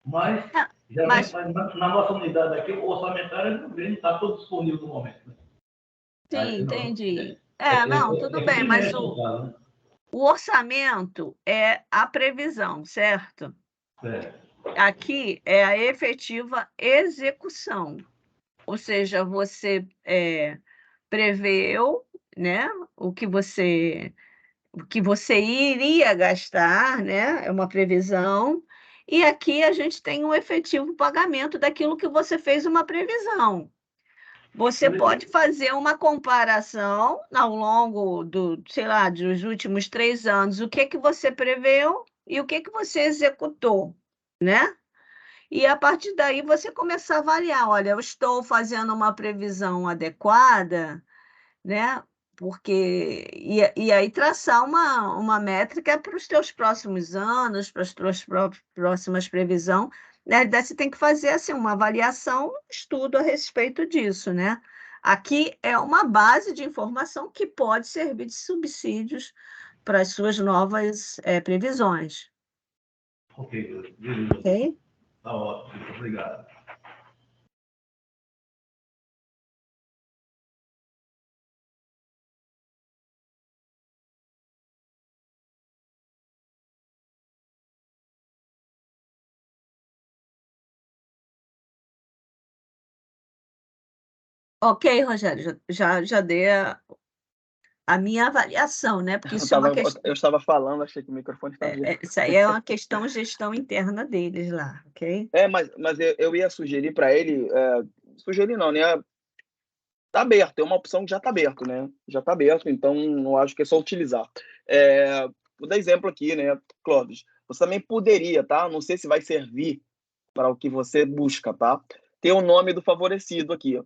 Mas na nossa unidade aqui, o orçamentário não está todo disponível no momento. Né? Sim, aí, entendi. Tudo bem, mas o orçamento é a previsão, certo? Aqui é a efetiva execução. Ou seja, você preveu, né, o que você iria gastar, né? É uma previsão, e aqui a gente tem um efetivo pagamento daquilo que você fez uma previsão. Você pode fazer uma comparação ao longo dos últimos 3 anos, o que você preveu e o que você executou, né? E a partir daí você começar a avaliar, olha, eu estou fazendo uma previsão adequada, né? Porque e aí traçar uma métrica para os teus próximos anos, para as tuas próximas previsões, né? Você tem que fazer assim, uma avaliação, um estudo a respeito disso, né? Aqui é uma base de informação que pode servir de subsídios para as suas novas previsões. Ok, beleza. Ok? Tá ótimo, obrigado. Ok, Rogério, já dei a minha avaliação, né? Porque isso é uma questão. Eu estava falando, achei que o microfone estava ligado. Isso aí é uma questão gestão interna deles lá, ok? Mas eu ia sugerir para ele, sugerir não, né? Tá aberto, é uma opção que já está aberto, né? Já está aberto, então eu acho que é só utilizar. Vou dar exemplo aqui, né, Clóvis? Você também poderia, tá? Não sei se vai servir para o que você busca, tá? Ter o nome do favorecido aqui.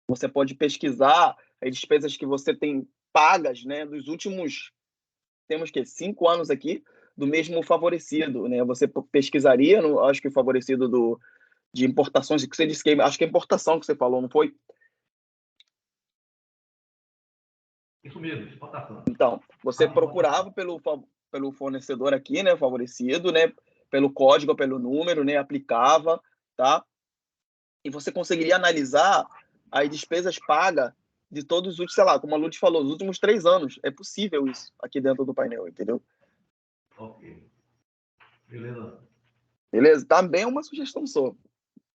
Você pode pesquisar as despesas que você tem pagas, né, dos últimos, temos que 5 anos aqui, do mesmo favorecido, né? Você pesquisaria, acho que o favorecido de importações, que você disse que acho que é importação que você falou, não foi? Isso mesmo, exportação. Então, você procurava pelo fornecedor aqui, né, favorecido, né, pelo código, pelo número, né, aplicava, tá? E você conseguiria analisar as despesas pagas de todos os últimos, sei lá, como a Lud falou, os últimos 3 anos. É possível isso aqui dentro do painel, entendeu? Ok. Beleza. Beleza? Também é uma sugestão só.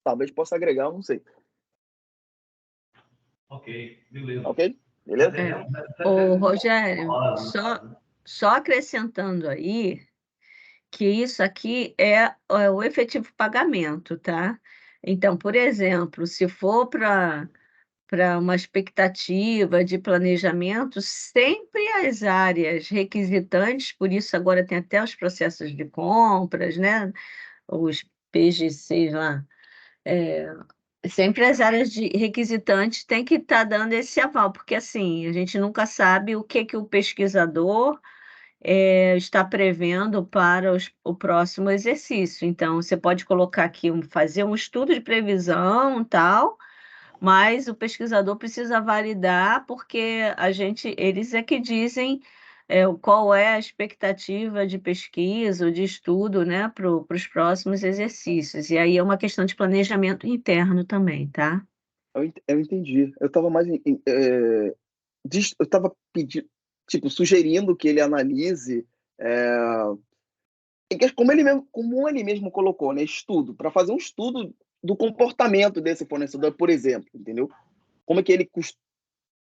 Talvez possa agregar, eu não sei. Ok, beleza. Ok? Beleza? Ô, Rogério, só acrescentando aí que isso aqui é o efetivo pagamento, tá? Então, por exemplo, se for para uma expectativa de planejamento, sempre as áreas requisitantes, por isso agora tem até os processos de compras, né? Os PGCs lá, sempre as áreas de requisitantes têm que estar dando esse aval, porque assim, a gente nunca sabe o que o pesquisador está prevendo para o próximo exercício. Então, você pode colocar aqui, fazer um estudo de previsão, tal, mas o pesquisador precisa validar, porque eles é que dizem qual é a expectativa de pesquisa ou de estudo, né, para os próximos exercícios. E aí é uma questão de planejamento interno também, tá? Eu entendi. Eu estava mais eu estava pedindo, tipo, sugerindo que ele analise como ele mesmo colocou, né, estudo, para fazer um estudo do comportamento desse fornecedor, por exemplo, entendeu? Como é que ele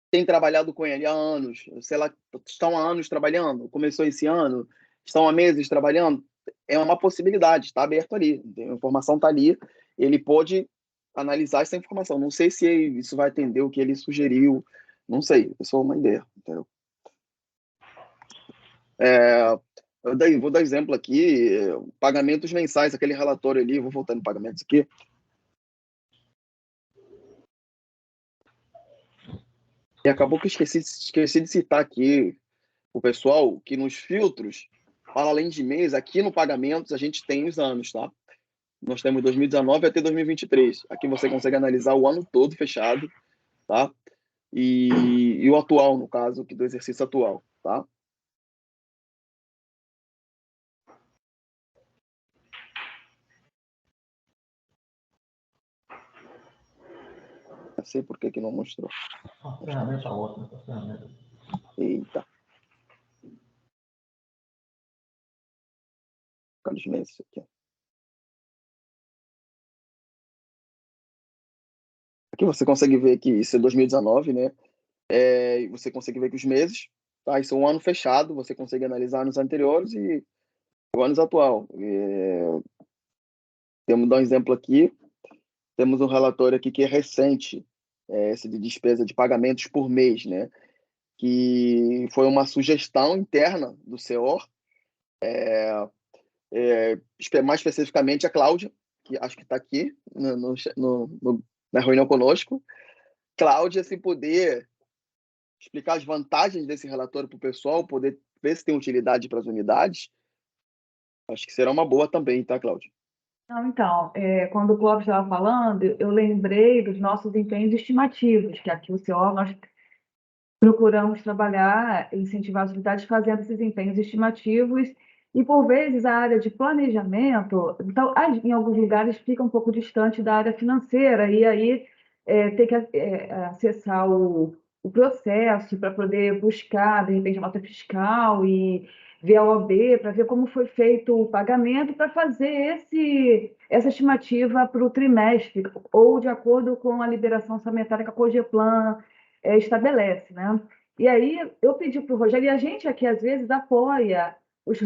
tem trabalhado com ele há anos, sei lá, estão há anos trabalhando, começou esse ano, estão há meses trabalhando, é uma possibilidade, está aberto ali, a informação está ali, ele pode analisar essa informação. Não sei se isso vai atender o que ele sugeriu, não sei, é só uma ideia, entendeu? Vou dar exemplo aqui, pagamentos mensais, aquele relatório ali, vou voltar no pagamentos aqui. E acabou que esqueci de citar aqui o pessoal que nos filtros, para além de mês, aqui no pagamentos a gente tem os anos, tá? Nós temos 2019 até 2023. Aqui você consegue analisar o ano todo fechado, tá? E o atual, no caso, do exercício atual, tá? Não sei por que não mostrou. A ferramenta ótima, essa ferramenta. Eita. Cadê os meses aqui? Aqui você consegue ver que isso é 2019, né? Você consegue ver que os meses, tá? Isso é um ano fechado, você consegue analisar anos anteriores e o ano atual. Temos dar um exemplo aqui. Temos um relatório aqui que é recente, esse de despesa de pagamentos por mês, né? Que foi uma sugestão interna do CEOR, mais especificamente a Cláudia, que acho que está aqui na reunião conosco. Cláudia, se poder explicar as vantagens desse relatório para o pessoal, poder ver se tem utilidade para as unidades, acho que será uma boa também, tá, Cláudia? Não, então, quando o Clóvis estava falando, eu lembrei dos nossos empenhos estimativos, que aqui o CO nós procuramos trabalhar, incentivar as unidades fazendo esses empenhos estimativos, e por vezes a área de planejamento, então, em alguns lugares fica um pouco distante da área financeira, e aí tem que acessar o processo para poder buscar, de repente, a nota fiscal e ver a OAB, para ver como foi feito o pagamento, para fazer essa estimativa para o trimestre, ou de acordo com a liberação orçamentária que a Cogeplan estabelece, né? E aí eu pedi para o Rogério, e a gente aqui às vezes apoia os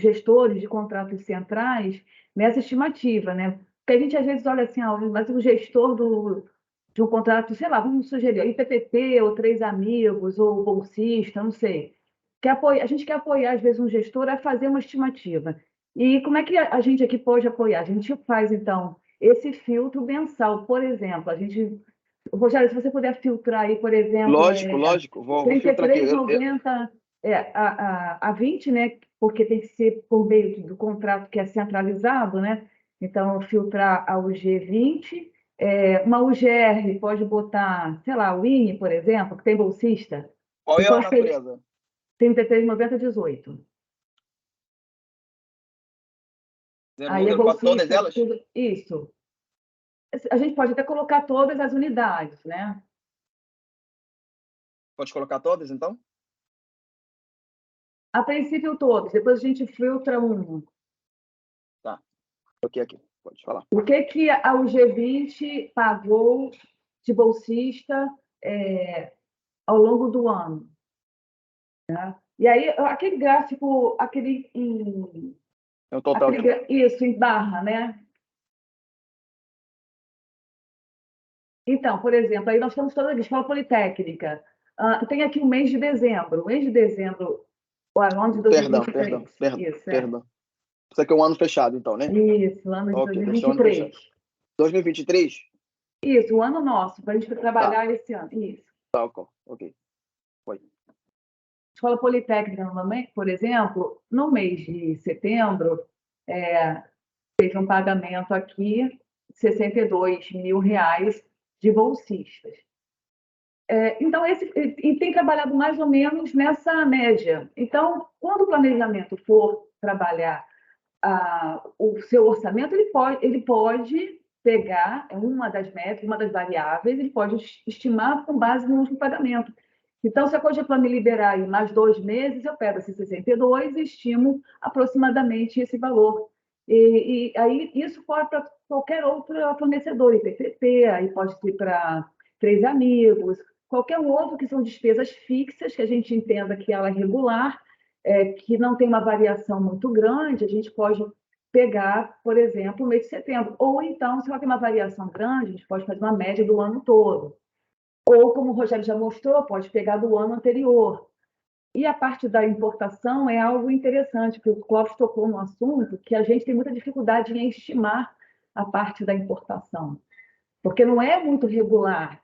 gestores de contratos centrais nessa estimativa, né? Porque a gente às vezes olha assim, mas o gestor de um contrato, sei lá, vamos sugerir, IPPP, ou Três Amigos, ou bolsista, não sei. A gente quer apoiar, às vezes, um gestor a fazer uma estimativa. E como é que a gente aqui pode apoiar? A gente faz, então, esse filtro mensal. Por exemplo, Rogério, se você puder filtrar aí, por exemplo, Lógico. Vou filtrar aqui. 33,90 a 20, né? Porque tem que ser por meio do contrato que é centralizado, né? Então, filtrar a UG20. Uma UGR pode botar, sei lá, o INE, por exemplo, que tem bolsista. Qual é Então, a natureza? 33,90, 18. Aí é 0,04 todas bolsista, elas? isso. A gente pode até colocar todas as unidades, né? Pode colocar todas, então? A princípio, todos. Depois a gente filtra um. Tá. Aqui. Pode falar. O que a UG20 pagou de bolsista ao longo do ano? Né? E aí, aquele gráfico, É o total. Isso, em barra, né? Então, por exemplo, aí nós temos toda a Escola Politécnica. Tem aqui o mês de dezembro. O mês de dezembro, o ano de 2023. Perdão. Isso aqui é um ano fechado, então, né? Isso, ano de 2023. 2023? Isso, o ano nosso, para a gente trabalhar esse ano. Isso. Tá, ok. Foi. Escola Politécnica, por exemplo, no mês de setembro, teve um pagamento aqui de R$62 mil de bolsistas. Então, e tem trabalhado mais ou menos nessa média. Então, quando o planejamento for trabalhar o seu orçamento, ele pode pegar uma das métricas, uma das variáveis, ele pode estimar com base no último pagamento. Então, se a Cogeplan me liberar aí mais 2 meses, eu pego esses 62 e estimo aproximadamente esse valor. E aí, isso pode para qualquer outro fornecedor, IPPP, aí pode ser para Três Amigos, qualquer outro que são despesas fixas, que a gente entenda que ela é regular, que não tem uma variação muito grande, a gente pode pegar, por exemplo, o mês de setembro. Ou então, se ela tem uma variação grande, a gente pode fazer uma média do ano todo. Ou, como o Rogério já mostrou, pode pegar do ano anterior. E a parte da importação é algo interessante, porque o Clóvis tocou no assunto que a gente tem muita dificuldade em estimar a parte da importação, porque não é muito regular.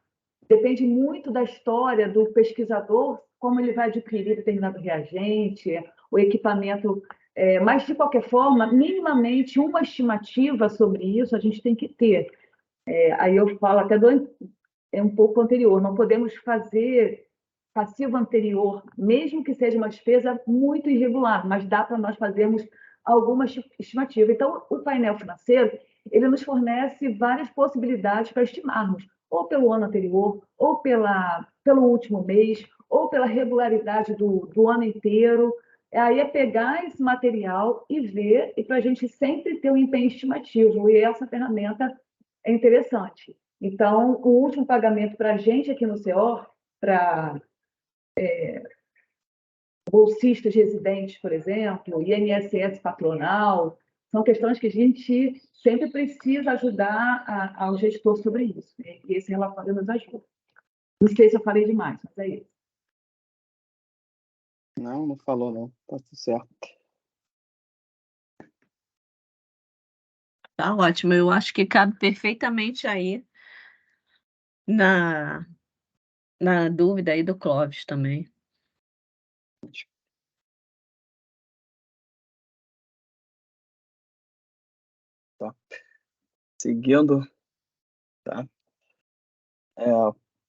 Depende muito da história do pesquisador, como ele vai adquirir determinado reagente, o equipamento. Mas, de qualquer forma, minimamente uma estimativa sobre isso a gente tem que ter. Aí eu falo até um pouco anterior, não podemos fazer passivo anterior, mesmo que seja uma despesa muito irregular, mas dá para nós fazermos alguma estimativa. Então, o painel financeiro, ele nos fornece várias possibilidades para estimarmos, ou pelo ano anterior, ou pelo último mês, ou pela regularidade do ano inteiro. Aí é pegar esse material e ver, e para a gente sempre ter um empenho estimativo, e essa ferramenta é interessante. Então, o último pagamento para a gente aqui no CEOR, para bolsistas residentes, por exemplo, INSS patronal, são questões que a gente sempre precisa ajudar ao gestor sobre isso. E esse relatório nos ajuda. Não sei se eu falei demais, mas é isso. Não falou, não. Tá tudo certo. Tá ótimo. Eu acho que cabe perfeitamente aí na dúvida aí do Clóvis também. tá? Seguindo, tá?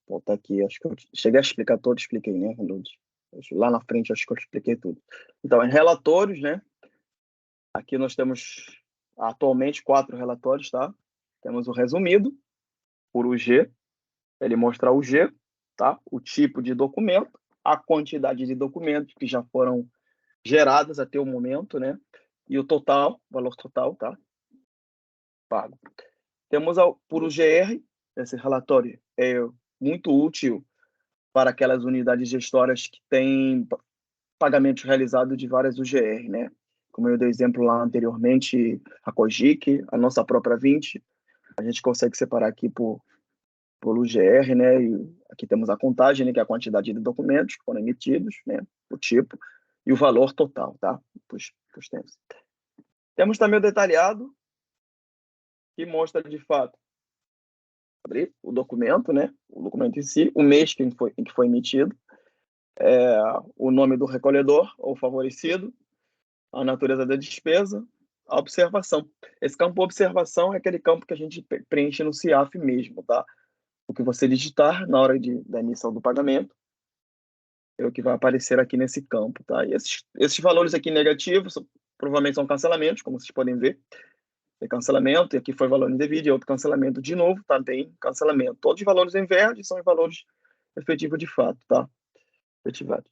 Voltar aqui, acho que eu cheguei a explicar todo, expliquei, né, Lourdes? Lá na frente, acho que eu expliquei tudo. Então, em relatórios, né? Aqui nós temos atualmente 4 relatórios, tá? Temos o resumido, por UG, ele mostra o G, tá? O tipo de documento, a quantidade de documentos que já foram geradas até o momento, né? E o total, valor total, tá? Pago. Temos por UGR, esse relatório é muito útil para aquelas unidades gestoras que têm pagamentos realizados de várias UGR, né? Como eu dei exemplo lá anteriormente, a Cogic, a nossa própria 20, a gente consegue separar aqui por UGR, né? E aqui temos a contagem, né? Que é a quantidade de documentos que foram emitidos, né? O tipo e o valor total, tá? Dos tempos. Temos também o detalhado, que mostra de fato abrir o documento, né? O documento em si, o mês em que foi emitido, o nome do recolhedor ou favorecido, a natureza da despesa, a observação. Esse campo observação é aquele campo que a gente preenche no CIAF mesmo, tá? O que você digitar na hora da emissão do pagamento é o que vai aparecer aqui nesse campo, tá? E esses valores aqui negativos provavelmente são cancelamentos, como vocês podem ver. Tem cancelamento, e aqui foi valor indevido, e outro cancelamento de novo, tá? Tem cancelamento. Todos os valores em verde são os valores efetivos de fato, tá? Efetivados.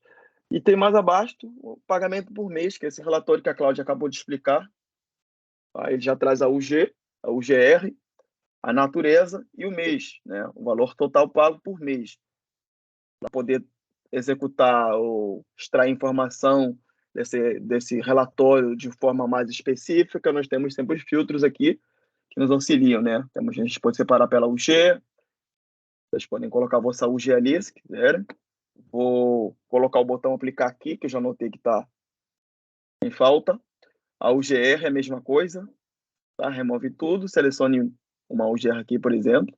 E tem mais abaixo o pagamento por mês, que é esse relatório que a Cláudia acabou de explicar. Tá? Ele já traz a UG, a UGR, a natureza e o mês, né? O valor total pago por mês. Para poder executar ou extrair informação desse relatório de forma mais específica, nós temos sempre os filtros aqui que nos auxiliam, né? A gente pode separar pela UG, vocês podem colocar a vossa UG ali, se quiserem. Vou colocar o botão aplicar aqui, que eu já notei que está em falta. A UGR é a mesma coisa, tá? Remove tudo, selecione uma UGR aqui, por exemplo.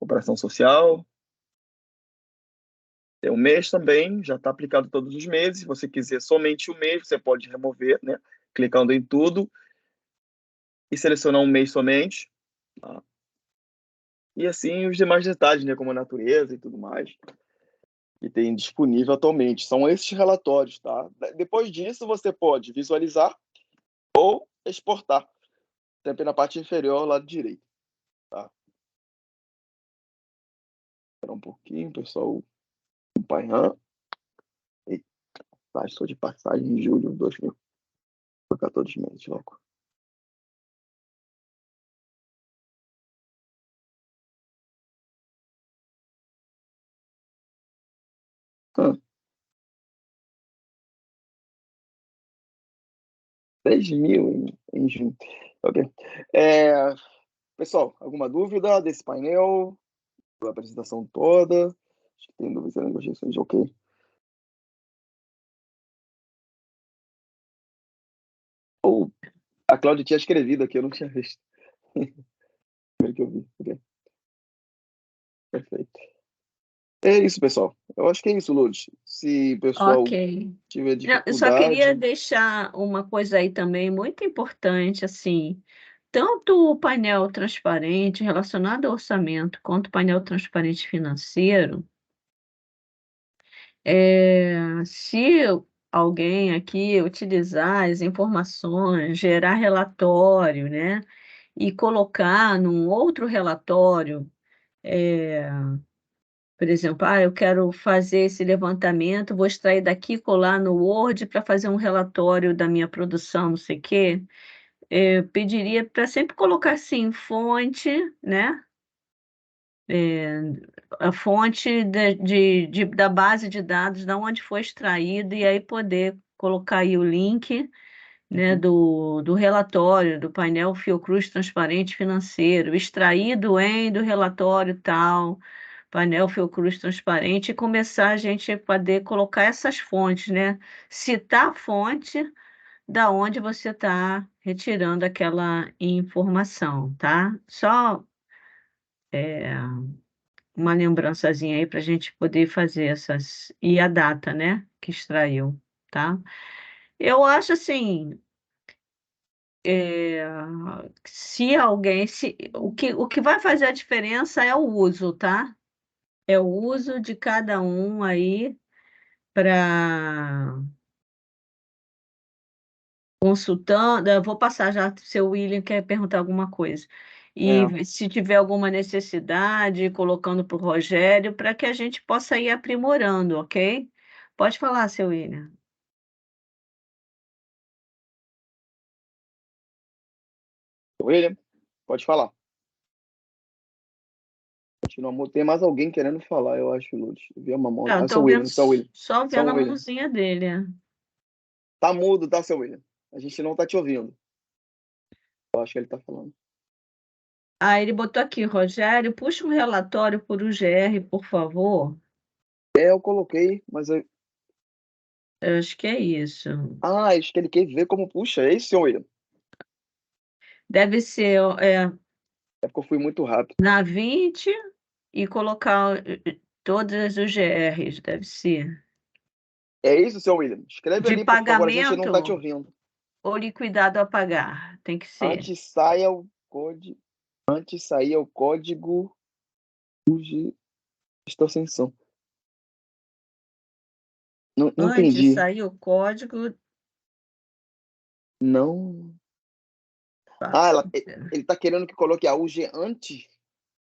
Operação social. Tem o mês também, já está aplicado todos os meses. Se você quiser somente o mês, você pode remover, né? Clicando em tudo e selecionar um mês somente. Tá? E assim os demais detalhes, né? Como a natureza e tudo mais. Que tem disponível atualmente. São esses relatórios, tá? Depois disso, você pode visualizar ou exportar. Sempre na parte inferior, lado direito. Tá? Espera um pouquinho, pessoal. Acompanhar. Estou de passagem em julho de 2014 meses logo. Ah. 10 mil em junho. Ok. Pessoal, alguma dúvida desse painel? A apresentação toda? Acho que tem dúvidas em negociações, ok. A Cláudia tinha escrevido aqui, eu não tinha visto. Primeiro que eu vi. Okay. Perfeito. É isso, pessoal. Eu acho que é isso, Lourdes. Se o pessoal tiver dificuldade... Eu só queria deixar uma coisa aí também muito importante, assim, tanto o painel transparente relacionado ao orçamento, quanto o painel transparente financeiro, se alguém aqui utilizar as informações, gerar relatório, né, e colocar num outro relatório, por exemplo, eu quero fazer esse levantamento, vou extrair daqui, colar no Word para fazer um relatório da minha produção, não sei o quê. Eu pediria para sempre colocar assim, fonte, né? A fonte da base de dados, da onde foi extraído, e aí poder colocar aí o link, né, do relatório, do painel Fiocruz Transparente Financeiro, extraído do relatório tal, painel Fiocruz Transparente, e começar a gente poder colocar essas fontes, né? Citar a fonte da onde você está retirando aquela informação, tá? Só uma lembrançazinha aí para a gente poder fazer essas... E a data, né, que extraiu, tá? Eu acho assim, se alguém, o que vai fazer a diferença é o uso, tá? É o uso de cada um aí para consultando. Eu vou passar já, se o seu William quer perguntar alguma coisa. E se tiver alguma necessidade, colocando para o Rogério, para que a gente possa ir aprimorando, ok? Pode falar, seu William. William, pode falar. Continua. Tem mais alguém querendo falar, eu acho, Lúcio. Vi uma mão. Eu Ah, tô seu William, vendo, seu William. só Seu vendo a William. mãozinha dele. Tá mudo, tá, seu William? A gente não tá te ouvindo. Eu acho que ele tá falando. Ah, ele botou aqui, Rogério, puxa um relatório por UGR, por favor. Eu coloquei, mas eu Eu acho que é isso. acho que ele quer ver como puxa. É isso, seu William? Deve ser É porque eu fui muito rápido. na 20 e colocar todas as UGRs, deve ser. É isso, seu William? Escreve De ali, por favor, a gente não tá te pagamento ouvindo. ou liquidado a pagar, tem que ser. Antes saia o código de extorsão. Não Antes entendi. sair o código. Não. Ele tá querendo que coloque a UG antes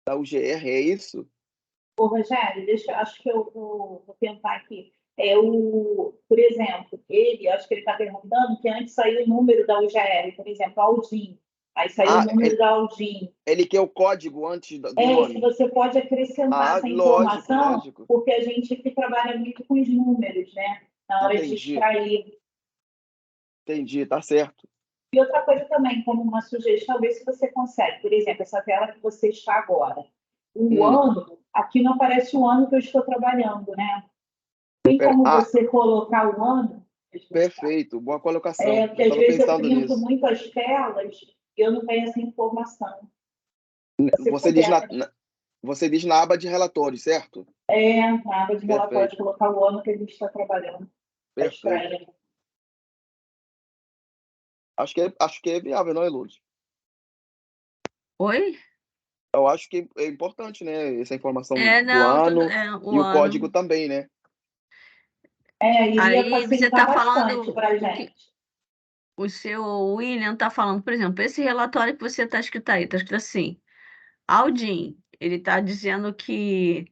da UGR, é isso? Ô, Rogério, acho que eu vou tentar aqui. Por exemplo, acho que ele está perguntando que antes saiu o número da UGR, por exemplo, Aldim. Aí saiu o número da Aldim. Ele quer o código antes do nome. Se você pode acrescentar essa lógico, informação, lógico. porque a gente aqui trabalha muito com os números, né? Na hora de extrair. Entendi, tá certo. E outra coisa também, como uma sugestão, ver se você consegue. Por exemplo, essa tela que você está agora. O ano, aqui não aparece o ano que eu estou trabalhando, né? Tem como você colocar o ano? Perfeito, boa colocação. Porque às vezes eu printo muitas telas e eu não tenho essa informação. Você diz na aba de relatórios, certo? Na aba de relatórios, colocar o ano que a gente está trabalhando. Perfeito. Acho que é viável, não é, Lourdes? Oi? Eu acho que é importante, né? Essa informação do não, ano e o ano. código também, né? Aí você está falando pra gente. O seu William está falando, por exemplo, esse relatório que você está escrito aí, está escrito assim, Aldim, ele está dizendo que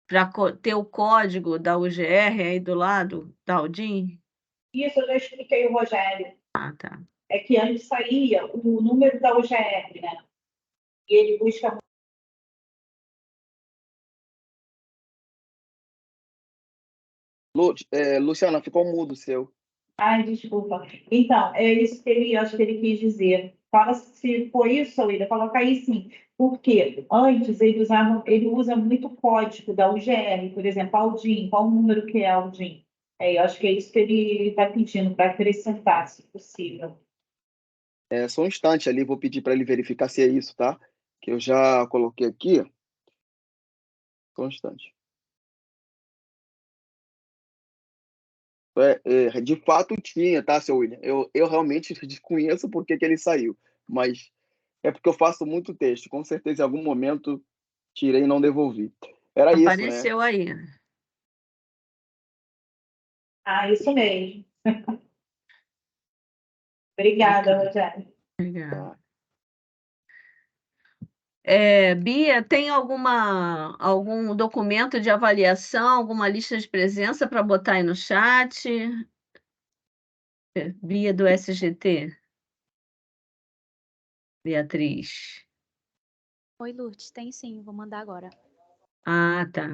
para ter o código da UGR aí do lado da Aldim. Isso, eu já expliquei o Rogério. Tá. É que antes saía o número da UGR, né? E ele busca. Luciana, ficou mudo o seu. Ai, desculpa. Então, é isso que acho que ele quis dizer. Fala se foi isso, William, coloca aí sim. Porque antes ele usa muito código da UGR, por exemplo, Aldim, qual o número que é Aldim? Eu acho que é isso que ele está pedindo para acrescentar, se possível. Só um instante ali, vou pedir para ele verificar se é isso, tá? Que eu já coloquei aqui. Só um instante. De fato tinha, tá, seu William? Eu realmente desconheço por que ele saiu, mas é porque eu faço muito texto. Com certeza, em algum momento, tirei e não devolvi. Era Apareceu isso, né? Aí. Isso mesmo. Obrigada, Rogério. Obrigada. Bia, tem algum documento de avaliação, alguma lista de presença para botar aí no chat? Bia do SGT? Beatriz. Oi, Lourdes, tem sim, vou mandar agora. Tá.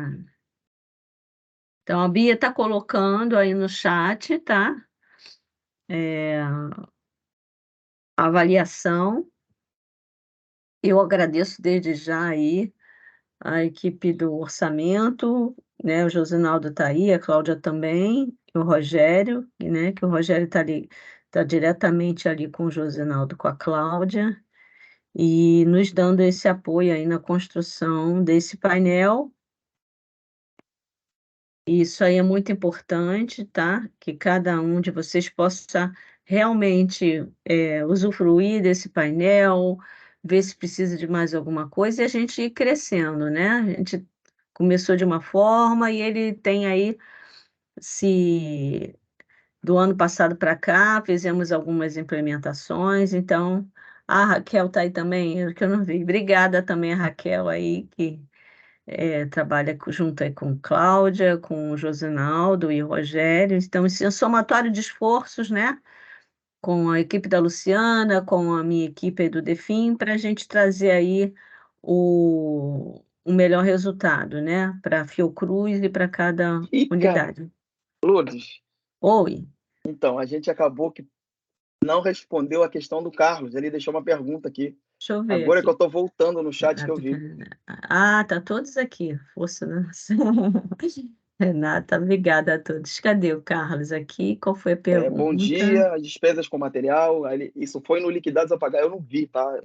Então, a Bia está colocando aí no chat, tá? A avaliação. Eu agradeço desde já aí a equipe do orçamento, né? O Josinaldo está aí, a Cláudia também, e o Rogério, né? Que o Rogério está ali, está diretamente ali com o Josinaldo, com a Cláudia, e nos dando esse apoio aí na construção desse painel. Isso aí é muito importante, tá? Que cada um de vocês possa realmente usufruir desse painel, ver se precisa de mais alguma coisa e a gente ir crescendo, né? A gente começou de uma forma e ele tem aí, se do ano passado para cá, fizemos algumas implementações, então a Raquel está aí também, que eu não vi. Obrigada também a Raquel aí, que trabalha junto aí com Cláudia, com o Josinaldo e o Rogério. Então, esse é um somatório de esforços, né? Com a equipe da Luciana, com a minha equipe aí do Defim, para a gente trazer aí o melhor resultado, né? Para a Fiocruz e para cada unidade. Lourdes, Oi. então, a gente acabou que não respondeu a questão do Carlos. Ele deixou uma pergunta aqui. Deixa eu ver Agora aqui. que eu estou voltando no chat que eu vi. Tá todos aqui. Força, né? Renata, obrigada a todos. Cadê o Carlos aqui? Qual foi a pergunta? Bom dia, as despesas com material. Isso foi no liquidados a pagar. Eu não vi, tá?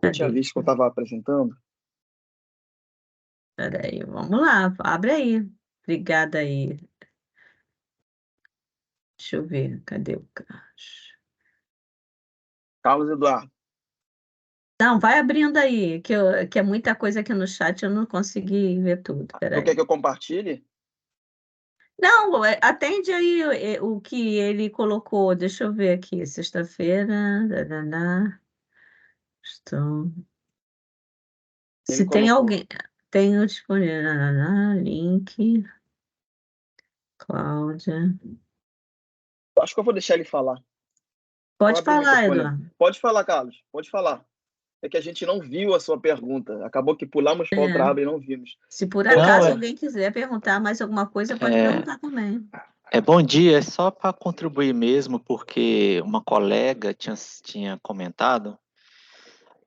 Eu tinha visto que eu estava apresentando. Peraí, vamos lá. Abre aí. Obrigada aí. Deixa eu ver. Cadê o Carlos? Carlos Eduardo. Não, vai abrindo aí, que é muita coisa aqui no chat, eu não consegui ver tudo. Tu quer que eu compartilhe? Não, atende aí o que ele colocou. Deixa eu ver aqui. Sexta-feira. Estou. Se tem alguém. Tenho disponível. Link. Cláudia. Acho que eu vou deixar ele falar. Pode falar, Eduardo. Pode falar, Carlos. Pode falar. É que a gente não viu a sua pergunta. Acabou que pulamos para outra aba e não vimos. Se por acaso alguém quiser perguntar mais alguma coisa, pode perguntar também. Bom dia, é só para contribuir mesmo, porque uma colega tinha comentado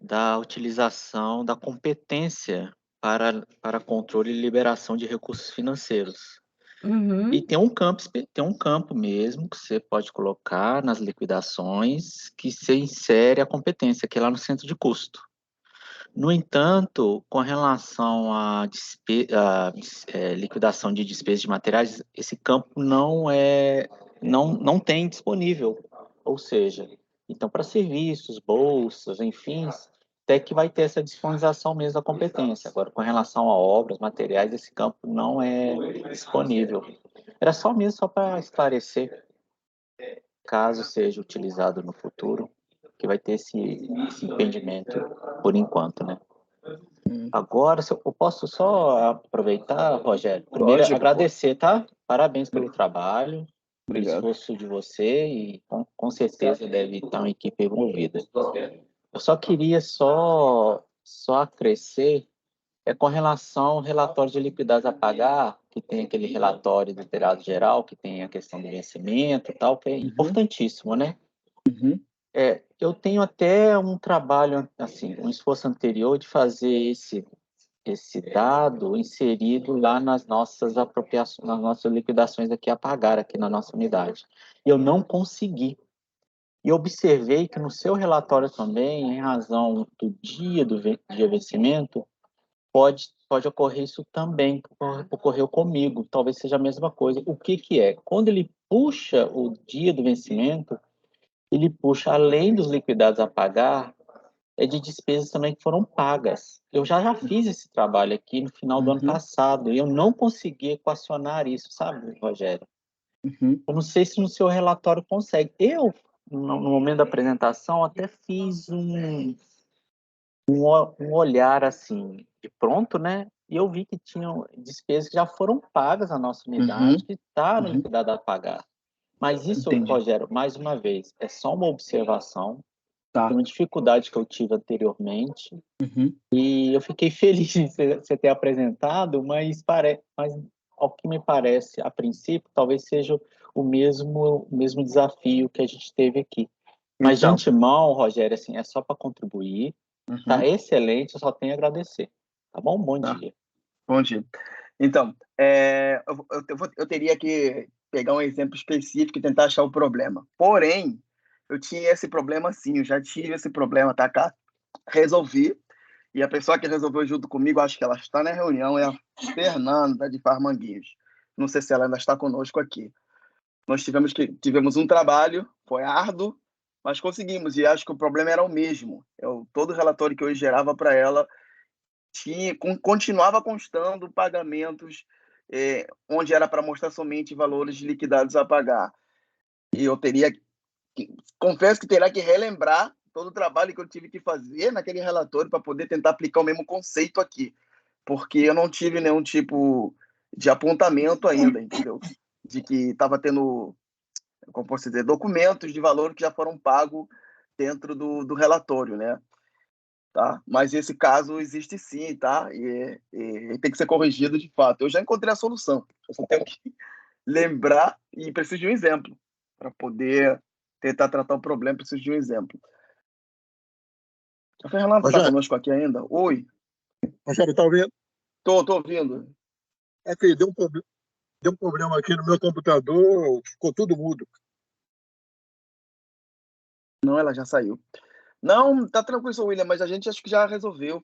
da utilização da competência para controle e liberação de recursos financeiros. E tem um campo mesmo que você pode colocar nas liquidações que você insere a competência, que é lá no centro de custo. No entanto, com relação à liquidação de despesas de materiais, esse campo não tem disponível. Ou seja, então para serviços, bolsas, enfim, até que vai ter essa disponibilização mesmo da competência. Agora, com relação a obras, materiais, esse campo não é disponível. Era só para esclarecer, caso seja utilizado no futuro, que vai ter esse impedimento por enquanto, né? Agora, se eu posso só aproveitar, Rogério, primeiro agradecer, tá? Parabéns pelo trabalho, pelo esforço de você e com certeza deve estar uma equipe envolvida. Eu só queria só acrescer com relação ao relatório de liquidados a pagar, que tem aquele relatório do deteriorado geral, que tem a questão do vencimento e tal, que é importantíssimo, né? Eu tenho até um trabalho, assim, um esforço anterior de fazer esse dado inserido lá nas nossas apropriações, nas nossas liquidações aqui a pagar, aqui na nossa unidade. E eu não consegui. E observei que no seu relatório também, em razão do dia vencimento, pode ocorrer isso também, ocorreu comigo, talvez seja a mesma coisa. O que é? Quando ele puxa o dia do vencimento, ele puxa, além dos liquidados a pagar, de despesas também que foram pagas. Eu já fiz esse trabalho aqui no final do ano passado, e eu não consegui equacionar isso, sabe, Rogério? Eu não sei se no seu relatório consegue. Eu, no momento da apresentação, até fiz um olhar assim, de pronto, né? E eu vi que tinham despesas que já foram pagas na nossa unidade, que está no liquidado a pagar. Mas isso, Rogério, mais uma vez, é só uma observação, uma dificuldade que eu tive anteriormente, e eu fiquei feliz de você ter apresentado, mas ao que me parece, a princípio, talvez seja o mesmo desafio que a gente teve aqui. Mas de antemão, Rogério, assim, é só para contribuir, tá excelente, eu só tenho a agradecer. Tá bom? Bom dia. Bom dia. Então, eu teria que pegar um exemplo específico e tentar achar o problema. Porém, eu tinha esse problema sim, eu já tive esse problema, tá, cá? Resolvi, e a pessoa que resolveu junto comigo, acho que ela está na reunião, é a Fernanda de Farmanguinhos. Não sei se ela ainda está conosco aqui. Nós tivemos um trabalho, foi árduo, mas conseguimos, e acho que o problema era o mesmo. Todo relatório que eu gerava para ela continuava constando pagamentos onde era para mostrar somente valores liquidados a pagar. E eu confesso que teria que relembrar todo o trabalho que eu tive que fazer naquele relatório para poder tentar aplicar o mesmo conceito aqui, porque eu não tive nenhum tipo de apontamento ainda, entendeu? De que estava tendo, como posso dizer, documentos de valor que já foram pagos dentro do relatório, né? Tá? Mas esse caso existe sim, tá? E tem que ser corrigido de fato. Eu já encontrei a solução, eu só tenho que lembrar e preciso de um exemplo para poder tentar tratar o problema, preciso de um exemplo. A Fernanda está conosco aqui ainda? Oi. Rogério, está ouvindo? Tô ouvindo. É que deu um problema aqui no meu computador, ficou tudo mudo. Não, ela já saiu. Não, tá tranquilo, William, mas a gente acho que já resolveu.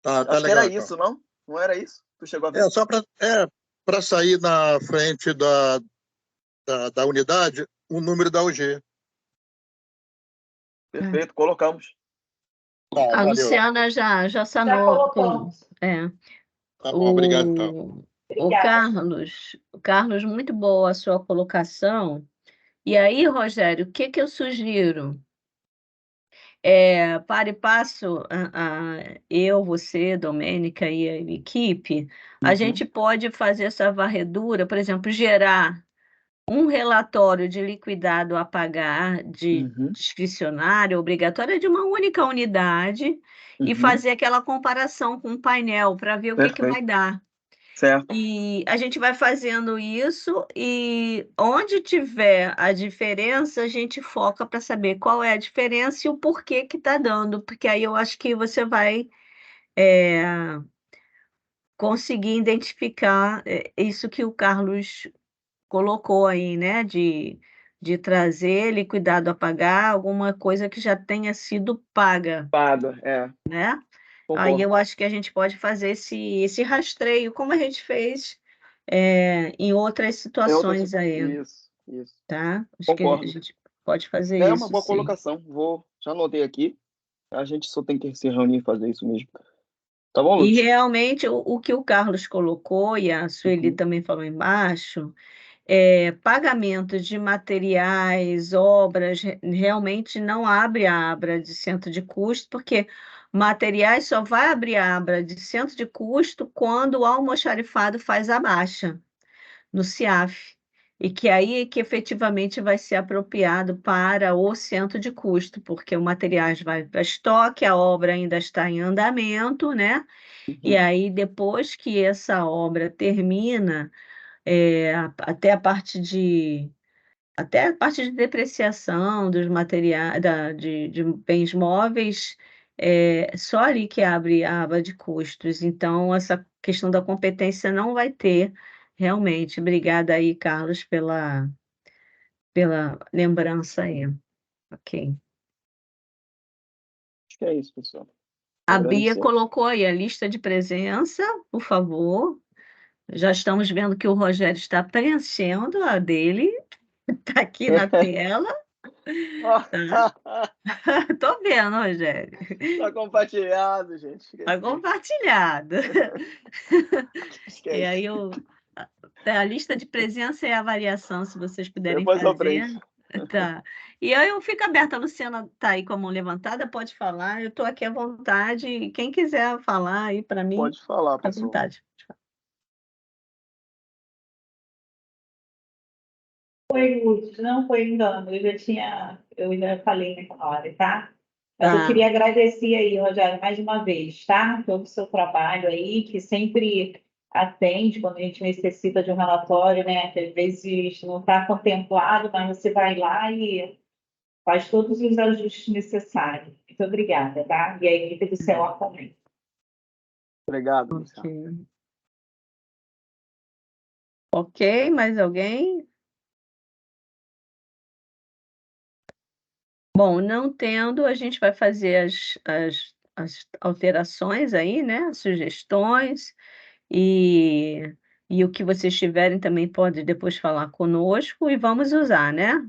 Tá acho que legal, era então. isso, não? Não era isso? Tu chegou a ver? Só para sair na frente da unidade, o número da UG. Perfeito, colocamos. A Luciana já sanou. Tá bom, obrigado, então. O Carlos, muito boa a sua colocação. E aí, Rogério, o que eu sugiro? Para e passo, eu, você, Domênica e a equipe, a gente pode fazer essa varredura, por exemplo, gerar um relatório de liquidado a pagar de discricionário, obrigatório, de uma única unidade, e fazer aquela comparação com o painel para ver o que vai dar. Certo. E a gente vai fazendo isso e onde tiver a diferença, a gente foca para saber qual é a diferença e o porquê que está dando, porque aí eu acho que você vai conseguir identificar isso que o Carlos colocou aí, né? De trazer liquidado a pagar alguma coisa que já tenha sido paga. Paga, né? Concordo. Aí eu acho que a gente pode fazer esse rastreio, como a gente fez em outras situações aí. Isso. Tá? Acho Concordo. que a gente pode fazer É isso, uma boa sim. colocação. Já anotei aqui. A gente só tem que se reunir e fazer isso mesmo. Tá bom, E Lúcio? realmente o que o Carlos colocou, e a Sueli também falou embaixo, pagamentos de materiais, obras, realmente não abre a aba de centro de custo, porque materiais só vai abrir a aba de centro de custo quando o almoxarifado faz a baixa no CIAF, e que aí é que efetivamente vai ser apropriado para o centro de custo, porque o materiais vai para estoque, a obra ainda está em andamento, né? E aí, depois que essa obra termina, até a parte de depreciação dos materiais, de bens móveis, só ali que abre a aba de custos. Então, essa questão da competência não vai ter, realmente. Obrigada aí, Carlos, pela lembrança aí. Ok. Acho que é isso, pessoal. A Bia colocou aí a lista de presença, por favor. Já estamos vendo que o Rogério está preenchendo a dele. Está aqui na tela. Tô vendo, Rogério. Tá compartilhado, gente. Tá compartilhado. E aí a lista de presença e avaliação, se vocês puderem Depois eu fazer. aprendo. Tá. E aí eu fico aberta, a Luciana está aí com a mão levantada, pode falar, eu estou aqui à vontade. Quem quiser falar aí para mim, Pode falar, à pessoal. vontade. Foi, Lúcio, não foi engano, eu já falei naquela hora, tá? Mas eu queria agradecer aí, Rogério, mais uma vez, tá? Todo o seu trabalho aí, que sempre atende quando a gente necessita de um relatório, né? Que às vezes não está contemplado, mas você vai lá e faz todos os ajustes necessários. Muito obrigada, tá? E a equipe do CEOR também. Obrigado, Luciano. Ok, mais alguém? Bom, não tendo, a gente vai fazer as alterações aí, né? As sugestões, e E o que vocês tiverem também pode depois falar conosco e vamos usar, né?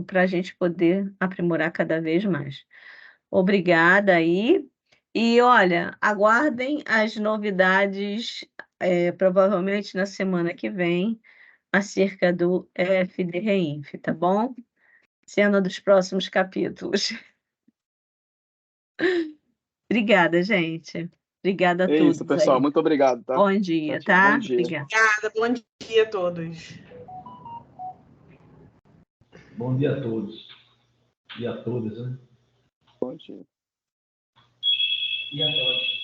Para a gente poder aprimorar cada vez mais. Obrigada aí. E olha, aguardem as novidades, provavelmente na semana que vem, acerca do FDREINF, tá bom? Cena dos próximos capítulos. Obrigada, gente. Obrigada a É isso, todos pessoal. aí. Muito obrigado, tá? Bom dia, Tchau, tchau. tá? Bom dia. Obrigada. Obrigada, bom dia a todos. Bom dia a todos. E a todas, né? Bom dia. E a todos.